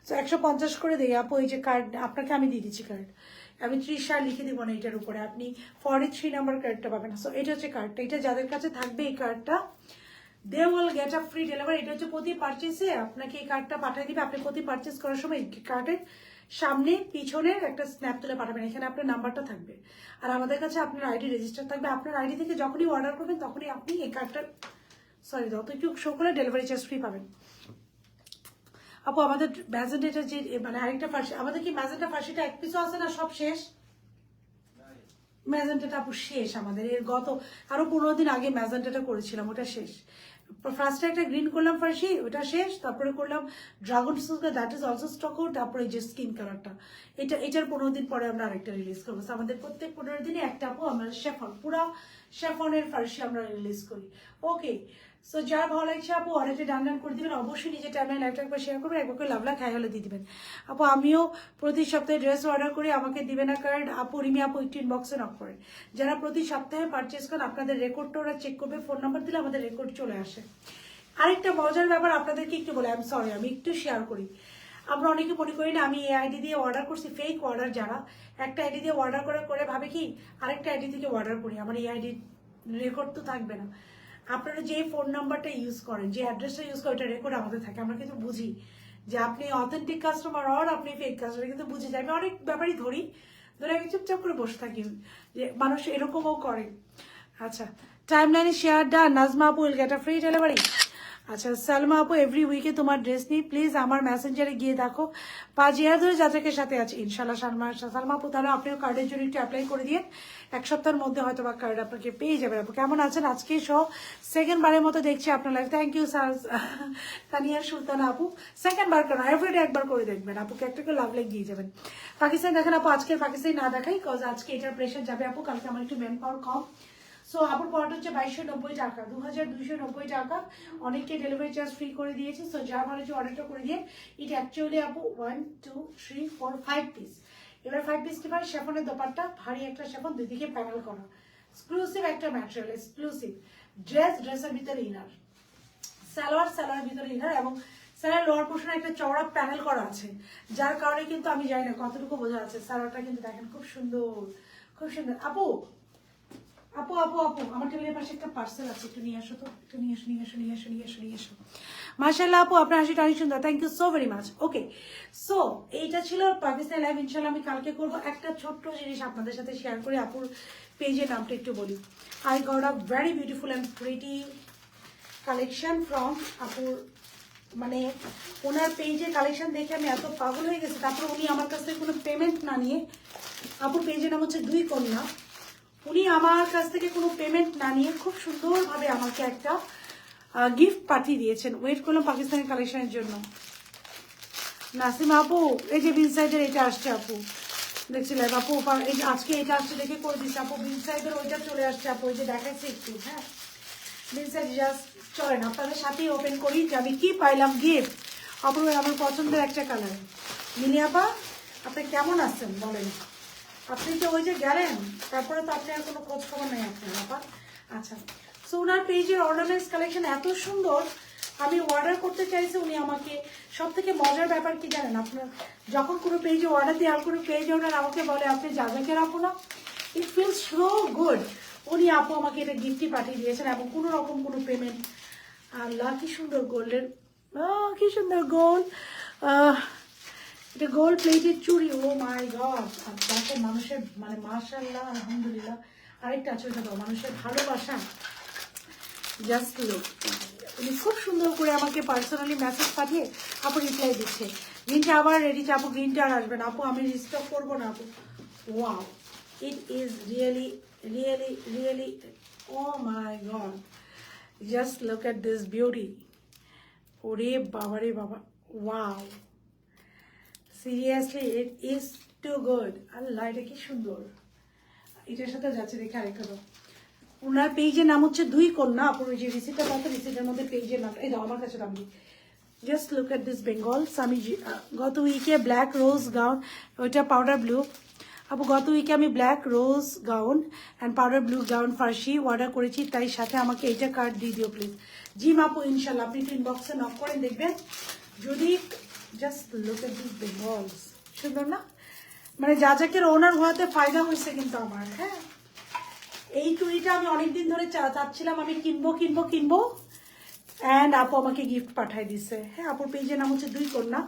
সো 150 করে দিই আপু। এই যে কার্ড আপনাকে আমি দিয়ে দিচ্ছি কার্ড। আমি 30 সাল লিখে দিব না এটার উপরে, আপনি 43 নাম্বার কার্ডটা পাবেন। সো এটা হচ্ছে কার্ডটা। এটা যাদের কাছে থাকবে এই কার্ডটা they will get a free delivery. এটা হচ্ছে প্রতি পারচেসে আপনাকে এই কার্ডটা পাঠিয়ে দিবে। আপনি প্রতি পারচেস করার সময় কার্ডের সামনে পিছনের একটা স্ন্যাপ তুলে পাঠাবেন, এখানে আপনার নাম্বারটা থাকবে আর আমাদের কাছে আপনার আইডি রেজিস্টার থাকবে। আপনার আইডি থেকে যখনই অর্ডার করবেন তখনই আপনি এই কার্ডটা যতটুকু শো করে ডেলিভারি চার্জ ফ্রি পাবেন। আপু আমাদের ম্যাজেন্টাটা যে মানে আরেকটা ফার্সি, আমাদের কি ম্যাজেন্টা ফার্সিটা এক পিসও আছে না, সব শেষ? ম্যাজেন্টাটা আপু শেষ আমাদের, এর গত আরো 15 দিন আগে ম্যাজেন্টাটা করেছিলাম, ওটা শেষ। ফার্স্টে একটা গ্রিন করলাম ফার্সি, ওটা শেষ। তারপরে করলাম dragon silk, that is also stock out. তারপরে যে স্কিন কালারটা, এটার 15 দিন পরে আমরা আরেকটা রিলিজ করবো। আমাদের প্রত্যেক 15 দিনে একটা আপু আমরা শেফন, পুরা শেফনের ফার্সি আমরা রিলিজ করি। ওকে, সো যার ভালো লাগছে আপু অর্ডারটা ডান করে দিবেন। অবশ্যই নিজের টাইমলাইন লাইভটা একবার শেয়ার করবেন, একবার করে লাভলা খাই হলে দিয়ে দিবেন। আপু আমিও প্রতি সপ্তাহে ড্রেস অর্ডার করি, আমাকে দিবেন না কার্ড। আপু রিমি আপু একটু ইনবক্সে নক করেন। যারা প্রতি সপ্তাহে পারচেস করেন আপনাদের রেকর্ডটা ওরা চেক করবে, ফোন নাম্বার দিলে আমাদের রেকর্ড চলে আসে। আরেকটা মজার ব্যাপার আপনাদেরকে একটু বলে, আমি সরি, আমি একটু শেয়ার করি। আমরা অনেকে মনে করি না আমি এই আইডি দিয়ে অর্ডার করছি, ফেক অর্ডার। যারা একটা আইডি দিয়ে অর্ডার করে ভাবে কি আরেকটা আইডি থেকে অর্ডার করি, আমার এই আইডি রেকর্ড তো থাকবে না। আপনারা যে ফোন নাম্বারটা ইউজ করেন, যে অ্যাড্রেসটা ইউজ করেন, এটা রেকর্ড আমাদের থাকে। আমরা কিন্তু বুঝি যে আপনি অথেন্টিক কাস্টমার আর আপনি ফেক কাস্টমার, কিন্তু বুঝে যায়। আমি অনেক ব্যাপারই ধরে আমি চুপচাপ করে বসে থাকি, যে মানুষ এরকমও করে। আচ্ছা, টাইমলাইনে শেয়ার ডান। নাজমা আপু will get a free delivery. আচ্ছা, সালমা আপু এভরি উইকে তোমার ড্রেস নিই প্লিজ, আমার মেসেঞ্জারে গিয়ে দেখো 5 ইয়ার ধরে যাচাকের সাথে আছে ইনশাল্লাহ। সালমা আপু তাহলে আপনিও কার্ডের জন্য একটু অ্যাপ্লাই করে দিয়ে 1 সপ্তাহের মধ্যে হয়তো বা কার্ড আপনাকে পেয়ে যাবেন। আপু কেমন আছেন? আজকে সহ সেকেন্ড বারের মতো দেখছি আপনার life. Thank you sir Tania Sultana আপু। সেকেন্ড বার কেন, এভরিডে একবার করে দেখবেন, আপুকে একটা করে লাভ লাইক দিয়ে যাবেন। পাকিস্তান দেখেন আপু, আজকের পাকিস্তান না দেখাই কজ আজকে এটার প্রেশার যাবে আপু, কালকে আমার একটু ম্যান পাওয়ার কম। সো আপুর পড়াটা হচ্ছে 2290 টাকা, 2290 টাকা। অনেককে ডেলিভারি চার্জ ফ্রি করে দিয়েছে। সো যা ভালো হচ্ছে অর্ডারটা করে দিয়ে। এটা অ্যাকচুয়ালি আপু 1 2 3 4 5 পিস। এবার 5 পিস কি শেফনের দোপাট্টা, ভারী একটা শেফন, দুই দিকে প্যানেল করা, এক্সক্লুসিভ একটা ম্যাটেরিয়াল, এক্সক্লুসিভ ড্রেসের ভিতরে ইনার, সালোয়ার ভিতরে ইনার, এবং স্যার লোয়ার পোর্শনে একটা চওড়া প্যানেল করা আছে, যার কারণে কিন্তু আমি জানি না কতটুকু বোঝা যাচ্ছে। সালোয়ারটা কিন্তু দেখেন খুব সুন্দর, খুব সুন্দর। আপু আপু আপু আপু আমার টেবিলের পাশে একটা পার্সেল আছে, একটু নিয়ে আসো তো, একটু নিয়ে আসো। মাশাআল্লাহ আপু আপনার হাসিটা অনেক সুন্দর, thank you so very much. Okay, so এইটা ছিল পাকিস্তান লাইভ। ইনশাল্লাহ আমি কালকে করবো। একটা ছোট্ট জিনিস আপনাদের সাথে শেয়ার করি, আপুর পেজের নামটা একটু বলি। I got a very beautiful and pretty collection from আপুর, মানে ওনার পেজে কালেকশন দেখে আমি এত পাগল হয়ে গেছি। তারপর উনি আমার কাছ থেকে কোনো পেমেন্ট না নিয়ে, আপুর পেজের নাম হচ্ছে 2 কন্যা, উনি আমার কাছ থেকে কোনো পেমেন্ট না নিয়ে খুব সুন্দরভাবে আমাকে একটা গিফট পাঠিয়ে দিয়েছেন। ওয়েট করলাম পাকিস্তানি কালেকশনের জন্য। নাসিমা আপু এই যে বিন সাইডের এটা আসছে আপু, দেখছিলেন আপু এই যে আজকে এটা আসছে দেখে করে দিচ্ছে আপু। বিন সাইডের ওইটা চলে আসছে আপু, ওই যে দেখাচ্ছি একটু। হ্যাঁ, বিন সাইড জাস্ট চলেন আপনাদের সাথেই ওপেন করি যে আমি কি পাইলাম গিফট। আপু আমার পছন্দের একটা কালার। মিলিয়াপা আপনি কেমন আছেন বলেন? আপনি তো ওই যে গেলেন, তারপরে তো আপনি আর কোনো খোঁজ খবর নেই আপনার আপা। আচ্ছা, সো ওনার পেজের অর্নামেন্টস কালেকশন এত সুন্দর, আমি অর্ডার করতে চাইছি। উনি আমাকে সব থেকে মজার ব্যাপার কি জানেন, আপনার যখন কোনো পেজে অর্ডার দিয়ে আর কোনো পেজ অর্ডার আমাকে বলে আপনি যাকে রাখো না, ইট ফিলস সো গুড। উনি আপু আমাকে এটা গিফটই পাঠিয়ে দিয়েছেন এবং কোনো রকম কোনো পেমেন্ট। আল্লাহ কি সুন্দর গোল্ডের, কি সুন্দর গোল্ড, এটা গোল্ড প্লেটেড চুড়ি। ও মাই গড, দেখেন মানুষের মানে মাশাআল্লাহ আলহামদুলিল্লাহ। আরেকটা আছে ওইটা দাও, মানুষের ভালোবাসা। জাস্ট লুক, উনি খুব সুন্দর করে আমাকে পার্সোনালি মেসেজ পাঠিয়ে আপু রিপ্লাই দিচ্ছে। গ্রিনটা আবার রেডি, আপু গ্রিনটা আর আসবে না আপু, আমি রিস্টক করবো না আপু। Wow, it is really really really, oh my god, just look at this beauty. ওরে বাবা রে বাবা, wow, seriously it is too good. আল্লাহ এটা কি সুন্দর, এটার সাথে যাচ্ছে দেখে আরেকটা দাও। ওনার পেজের নাম হচ্ছে 2 কন্যা। আপনার যে রিসিপ্টটা পাতো, রিসিপ্টের মধ্যে পেজের নাম এই দাও, আমার কাছে দাম দিই। Just look at this Bengal. আমি গত উইকে ব্ল্যাক রোজ গাউন, ওইটা পাউডার ব্লু আপু। গত উইকে আমি black rose gown and powder blue gown Farsi order করেছি, তাই সাথে আমাকে এটা কার্ড দিয়ে দিও প্লিজ। জি আপু ইনশাল্লাহ, আপনি একটু ইনবক্সে নক করেন দেখবেন যদি। Just look at this Bengal's, সুন্দর না? মানে যাজাকের ওনার হওয়াতে ফায়দা হয়েছে কিন্তু আমার। হ্যাঁ, এই চুড়িটা আমি অনেকদিন ধরে চাচ্ছিলাম, আমি কিনবো, অ্যান্ড আপু আমাকে গিফট পাঠাই দিছে। হ্যাঁ, আপুর পেজের নাম হচ্ছে দুই কন্যা।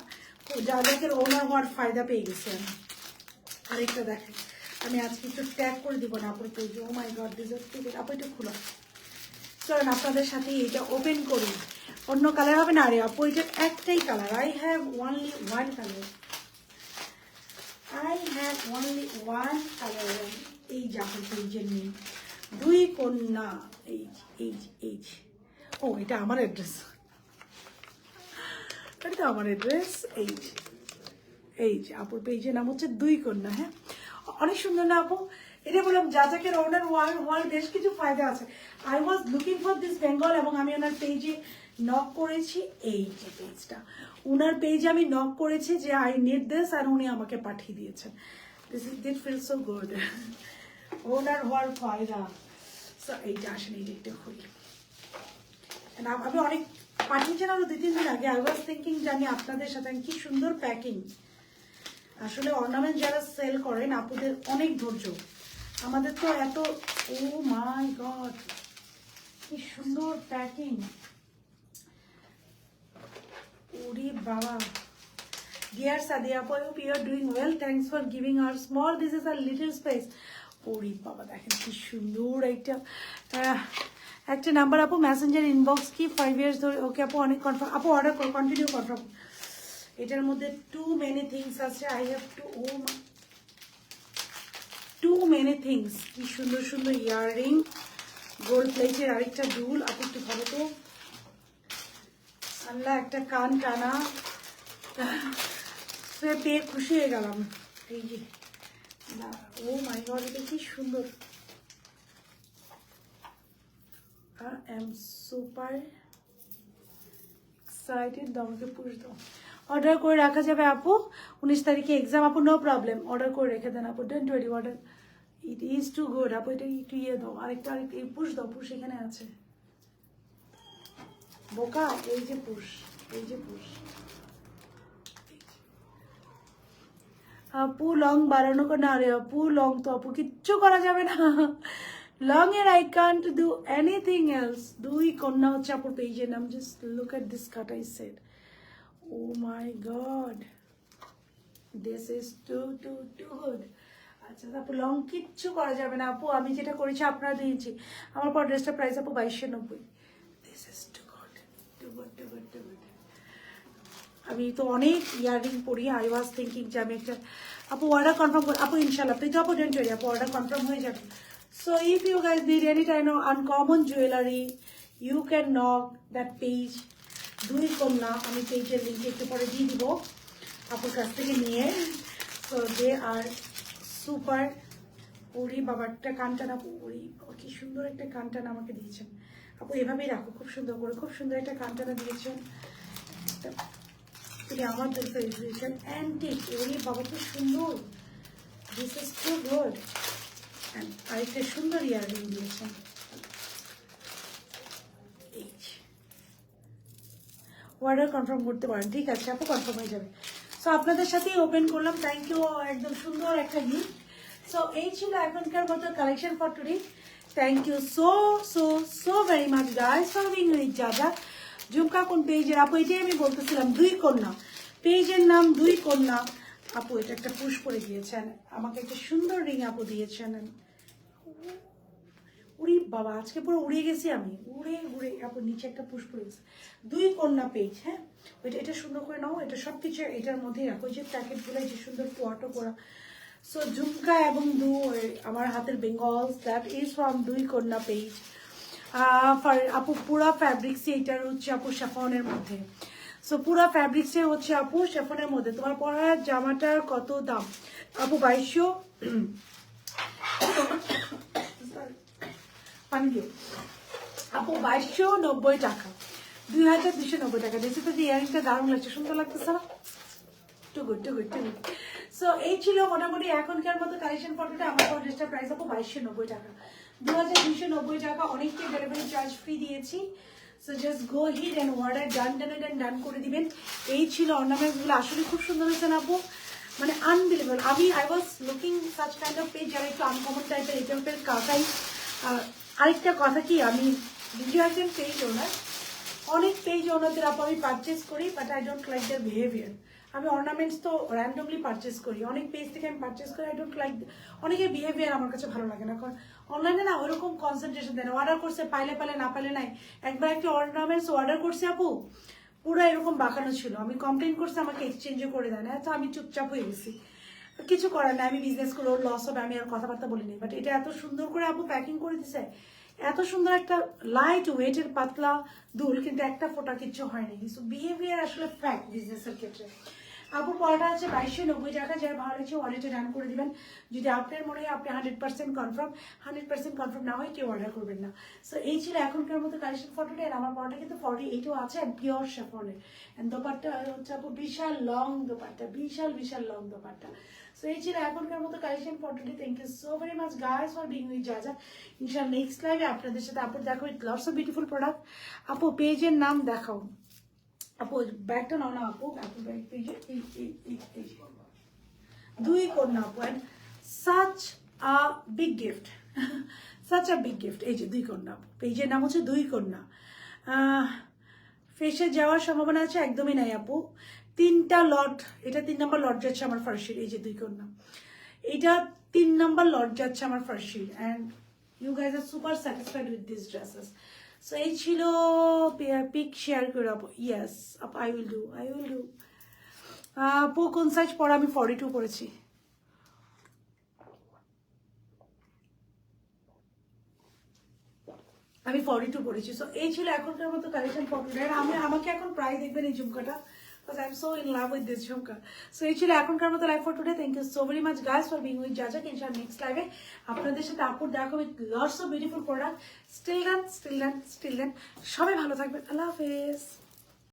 যাদেরকে ওনার হওয়ার ফায়দা পেয়ে গেছে আমি। আরেকটা দেখেন, আমি আজকে একটু ট্যাগ করে দিব না আপুর পেজে। ও মাই গড, দিস ইজ আপু এটা খুলো। চলেন আপনাদের সাথে এটা ওপেন করি। অন্য কালার হবে না রে আপু, এটা একটাই colour. I have only one colour. I have only one color. এই জামার পেজের নেই, দুই কন্যা। এইচ ও এটা আমার অ্যাড্রেস, এটা তো আমার অ্যাড্রেস। এইচ আপুর পেজের নাম হচ্ছে দুই কন্যা। হ্যাঁ, অনেক সুন্দর না আপু? এটা বললাম যাচাকের ওনার ওয়াল বেশ কিছু ফায়দা আছে। I was looking for this Bengal এবং আমি ওনার পেজে নক করেছি। এই যে পেজটা, ওনার পেজে আমি নক করেছি যে আই নিড দিস, আর উনি আমাকে পাঠিয়ে দিয়েছেন। This feel so good. Owner হওয়ার ফায়দা। সো এইটা আসেন, এই যে একটা খুলি। আমি অনেক পাঠিয়েছেন আরো 2-3 দিন আগে। আই ওয়াজ থিঙ্কিং যে আমি আপনাদের সাথে কি সুন্দর প্যাকিং। আসলে অর্নামেন্ট যারা সেল করেন আপুদের অনেক ধৈর্য, আমাদের তো এত। ও মাই গড, কি সুন্দর প্যাকিং। ওরে বাবা। Dear Sadia, I hope you are doing well. Thanks for giving our small. This is a little space. ওরে বাবা, দেখেন কি সুন্দর একটা নাম্বার আপু, মেসেঞ্জার ইনবক্স কি 5 ইয়ার্স ধরে। ওকে আপু, অনেক কনফার্ম আপু, অর্ডার কন্টিনিউ কনফার্ম। এটার মধ্যে টু মেনি থিংস আছে। I have to many things. কি সুন্দর সুন্দর ইয়াররিং, গোল্ড প্লেটের আরেকটা দুল। আপু একটু ভালো তো, আল্লাহ, একটা কান টানা। পেয়ে খুশি হয়ে গেলাম। এই যে না, ও মাই গড, এটা কি সুন্দর। I am super excited. আমাকে পুশ দাও। অর্ডার করে রাখা যাবে আপু, 19 তারিখে এক্সাম আপু। নো প্রবলেম, অর্ডার করে রেখে দেন আপু। Don't worry, order it is too good আপু। এটা একটু ইয়ে দাও, আরেকটা এই পুশ দাও। পুশ এখানে আছে বোকা। এই যে পুশ, এই যে পুশ। আপু লং বাড়ানো না রে আপু, লং তো আপু কিচ্ছু করা যাবে না। লং এর I can't do anything else. Dui Konna হচ্ছে আপুর পেজের নাম। Just look at this cut I said. Oh my god, this is too good. আচ্ছা আপু, লং কিচ্ছু করা যাবে না আপু। আমি যেটা করেছি আপনারা দিয়েছি। আমার পর ড্রেসটার প্রাইস আপু 2290। This is too good, too good, too good, too good. আমি তো অনেক ইয়াররিং পড়ি। আই ওয়াজ থিঙ্কিং যে আমি একটা আপু অর্ডার কনফার্ম করি আপু। ইনশাল্লাহ তুই তো আপু ডেন্ট হয়ে আপু, অর্ডার কনফার্ম হয়ে যাবে। So if you guys need any time of uncommon jewellery, you can knock that page Dui Konna. আমি পেজের লিঙ্ক একটু পরে দিয়ে দিব আপুর কাছ থেকে নিয়ে। So they are super. ওরি বাবা, একটা কানটানা। ওরি কি সুন্দর একটা কানটানা আমাকে দিয়েছেন আপু। এভাবেই রাখো, খুব সুন্দর করে, খুব সুন্দর একটা কানটানা দিয়েছেন। আমার দিয়েছেন অ্যান্টিক। ওরে বাবা, খুব সুন্দর। This is too good. আরেকটা সুন্দর ইয়াররিং দিয়েছেন। অর্ডার কনফার্ম করতে পারেন, ঠিক আছে আপু, কনফার্ম হয়ে যাবে। সো আপনাদের সাথেই ওপেন করলাম। থ্যাংক ইউ, একদম সুন্দর একটা গিফট। সো এই ছিল এখনকার মতো collection for today. Thank you so very much guys for being with জাজা। ঝুমকা কোন পেজের আপু? এটাই আমি বলতেছিলাম, দুই কন্যা পেজের নাম দুই কন্যা আপু। এটা একটা পুশ করে দিয়েছেন আমাকে, একটা সুন্দর রিং আপু দিয়েছেন। উড়ি বাবা, আজকে পুরো উড়ে গেছি আমি, উড়ে উড়ে আপু। নিচে একটা পুশ করে গেছে, দুই কন্যা পেজ। হ্যাঁ, ওইটা এটা সুন্দর করে নাও। এটা সব কিছু এটার মধ্যেই রাখো, যে প্যাকেটগুলো যে সুন্দর পোয়াটো করা। সো ঝুমকা এবং আমার হাতের বেঙ্গলস, দ্যাট ইজ ফ্রম দুই কন্যা পেজ। আপু পুরা ফ্যাব্রিক্স, এইটার হচ্ছে আপু শেফনের মধ্যে। সো পুরা ফ্যাব্রিক্সে হচ্ছে আপু শেফনের মধ্যে। তোমার পরার জামাটার কত দাম আপু? 2200 পানি দিও আপু, 2290 টাকা, 2290 টাকা। দেখছি তো যে ইয়ারিংটা দারুণ লাগছে, সুন্দর লাগতেছে না? Too good, too good, too good. So এই ছিল মোটামুটি এখনকার মতো কালেকশন ফটোটা। আমার ড্রেসটার প্রাইস আপু 2290 টাকা, 2290 টাকা। অনেককে ডেলিভারি চার্জ ফ্রি দিয়েছি। So just go hit and order, done করে দিবেন। এই ছিল অর্নামেন্টসগুলো। আসলে খুব সুন্দর হয়েছে না আপু, মানে unbelievable. I was looking such kind of page যারা একটু আনকমন টাইপের, এই টাইপের কাকাই। আরেকটা কথা কি, আমি ভিডিও একজন পেজ ওনার অনেক পেজ ওনাদের আপু আমি পারচেস করি, but I don't like there behaviour. আমি অর্নামেন্টস তো র্যান্ডমলি পারচেস করি, অনেক পেজ থেকে আমি পারচেস করি, আই ডোন্ট লাইক, অনেকের বিহেভিয়ার আমার কাছে ভালো লাগে না। কারণ অনলাইনে না ওরকম কনসেন্ট্রেশন দেয় না, অর্ডার করছে পাইলে পাইলে না পাইলে নাই। একবার একটা অর্নামেন্টস অর্ডার করছি আপু, পুরো এরকম বাঁকানো ছিল, আমি কমপ্লেন করছি, আমাকে এক্সচেঞ্জও করে দেয় না, তো আমি চুপচাপ হয়ে গেছি। কিছু করার না, আমি বিজনেস করে ওর লস হবে, আমি আর কথাবার্তা বলিনি। বাট এটা এত সুন্দর করে আপু প্যাকিং করে দিছে, এত সুন্দর একটা লাইট ওয়েটের পাতলা দুল, কিন্তু একটা ফোটা কিচ্ছু হয়নি। সো বিহেভিয়ার আসলে ফ্যাক্ট বিজনেসের ক্ষেত্রে। আপু পড়াটা আছে 2290 টাকা, যারা ভালো লাগছে ওয়ালেটে রান করে দিবেন। যদি আপনার মনে হয় আপনি 100% কনফার্ম, 100% কনফার্ম না হয় কেউ অর্ডার করবেন না। সো এই ছিল এখনকার মতো কালেকশন ফটোটা। আর আমার পড়াটা কিন্তু 48ও আছে, পিওর শেফনের। এন্ড দোপাট্টা হচ্ছে আপু বিশাল লং দোপাট্টা, বিশাল বিশাল লং দোপাট্টা। সো এই ছিল এখনকার মতো কালেকশন ফটোটি। Thank you so very much guys for being with জাজা। ইনশাআল্লাহ নেক্সট লাইভে আপনাদের সাথে আপু দেখো with lots of beautiful product. আপু পেজের নাম দেখাও আপু, ব্যাগটা নাও না আপু, আপু ব্যাগ পেজে দুই কন্যা আপু, and such a big gift, such a big gift. এই যে দুই কন্যা আপু, পেজের নাম হচ্ছে দুই কন্যা। ফেসে যাওয়ার সম্ভাবনা আছে একদমই নাই আপু। 3টা লট, এটা 3 নম্বর লট যাচ্ছে আমার ফার্সির। এই যে দুই কন্যা, এটা 3 নম্বর লট যাচ্ছে আমার ফার্সির। And you guys are super satisfied with this dresses. So এই ছিল পিক শেয়ার করে আপু। ইয়েস আপু, I will do, I will do. আপু কোন সাইজ পরা? আমি 42 পরেছি। আমি 42 পরেছি। সো এই ছিল এখনকার মতো কালেকশন ফটোটা। আমাকে এখন প্রায় দেখবেন এই ঝুমকাটা, because I'm so in love with this jhumka. So এই ছিল এখনকার মতো live for today. Thank you so very much guys for being with জাজা। ইনশাআল্লাহ নেক্সট লাইভে আপনাদের সাথে আপুর দেখা with lots of beautiful product. Still then, still then, still then. সবাই ভালো থাকবেন। আল্লাহ হাফেজ।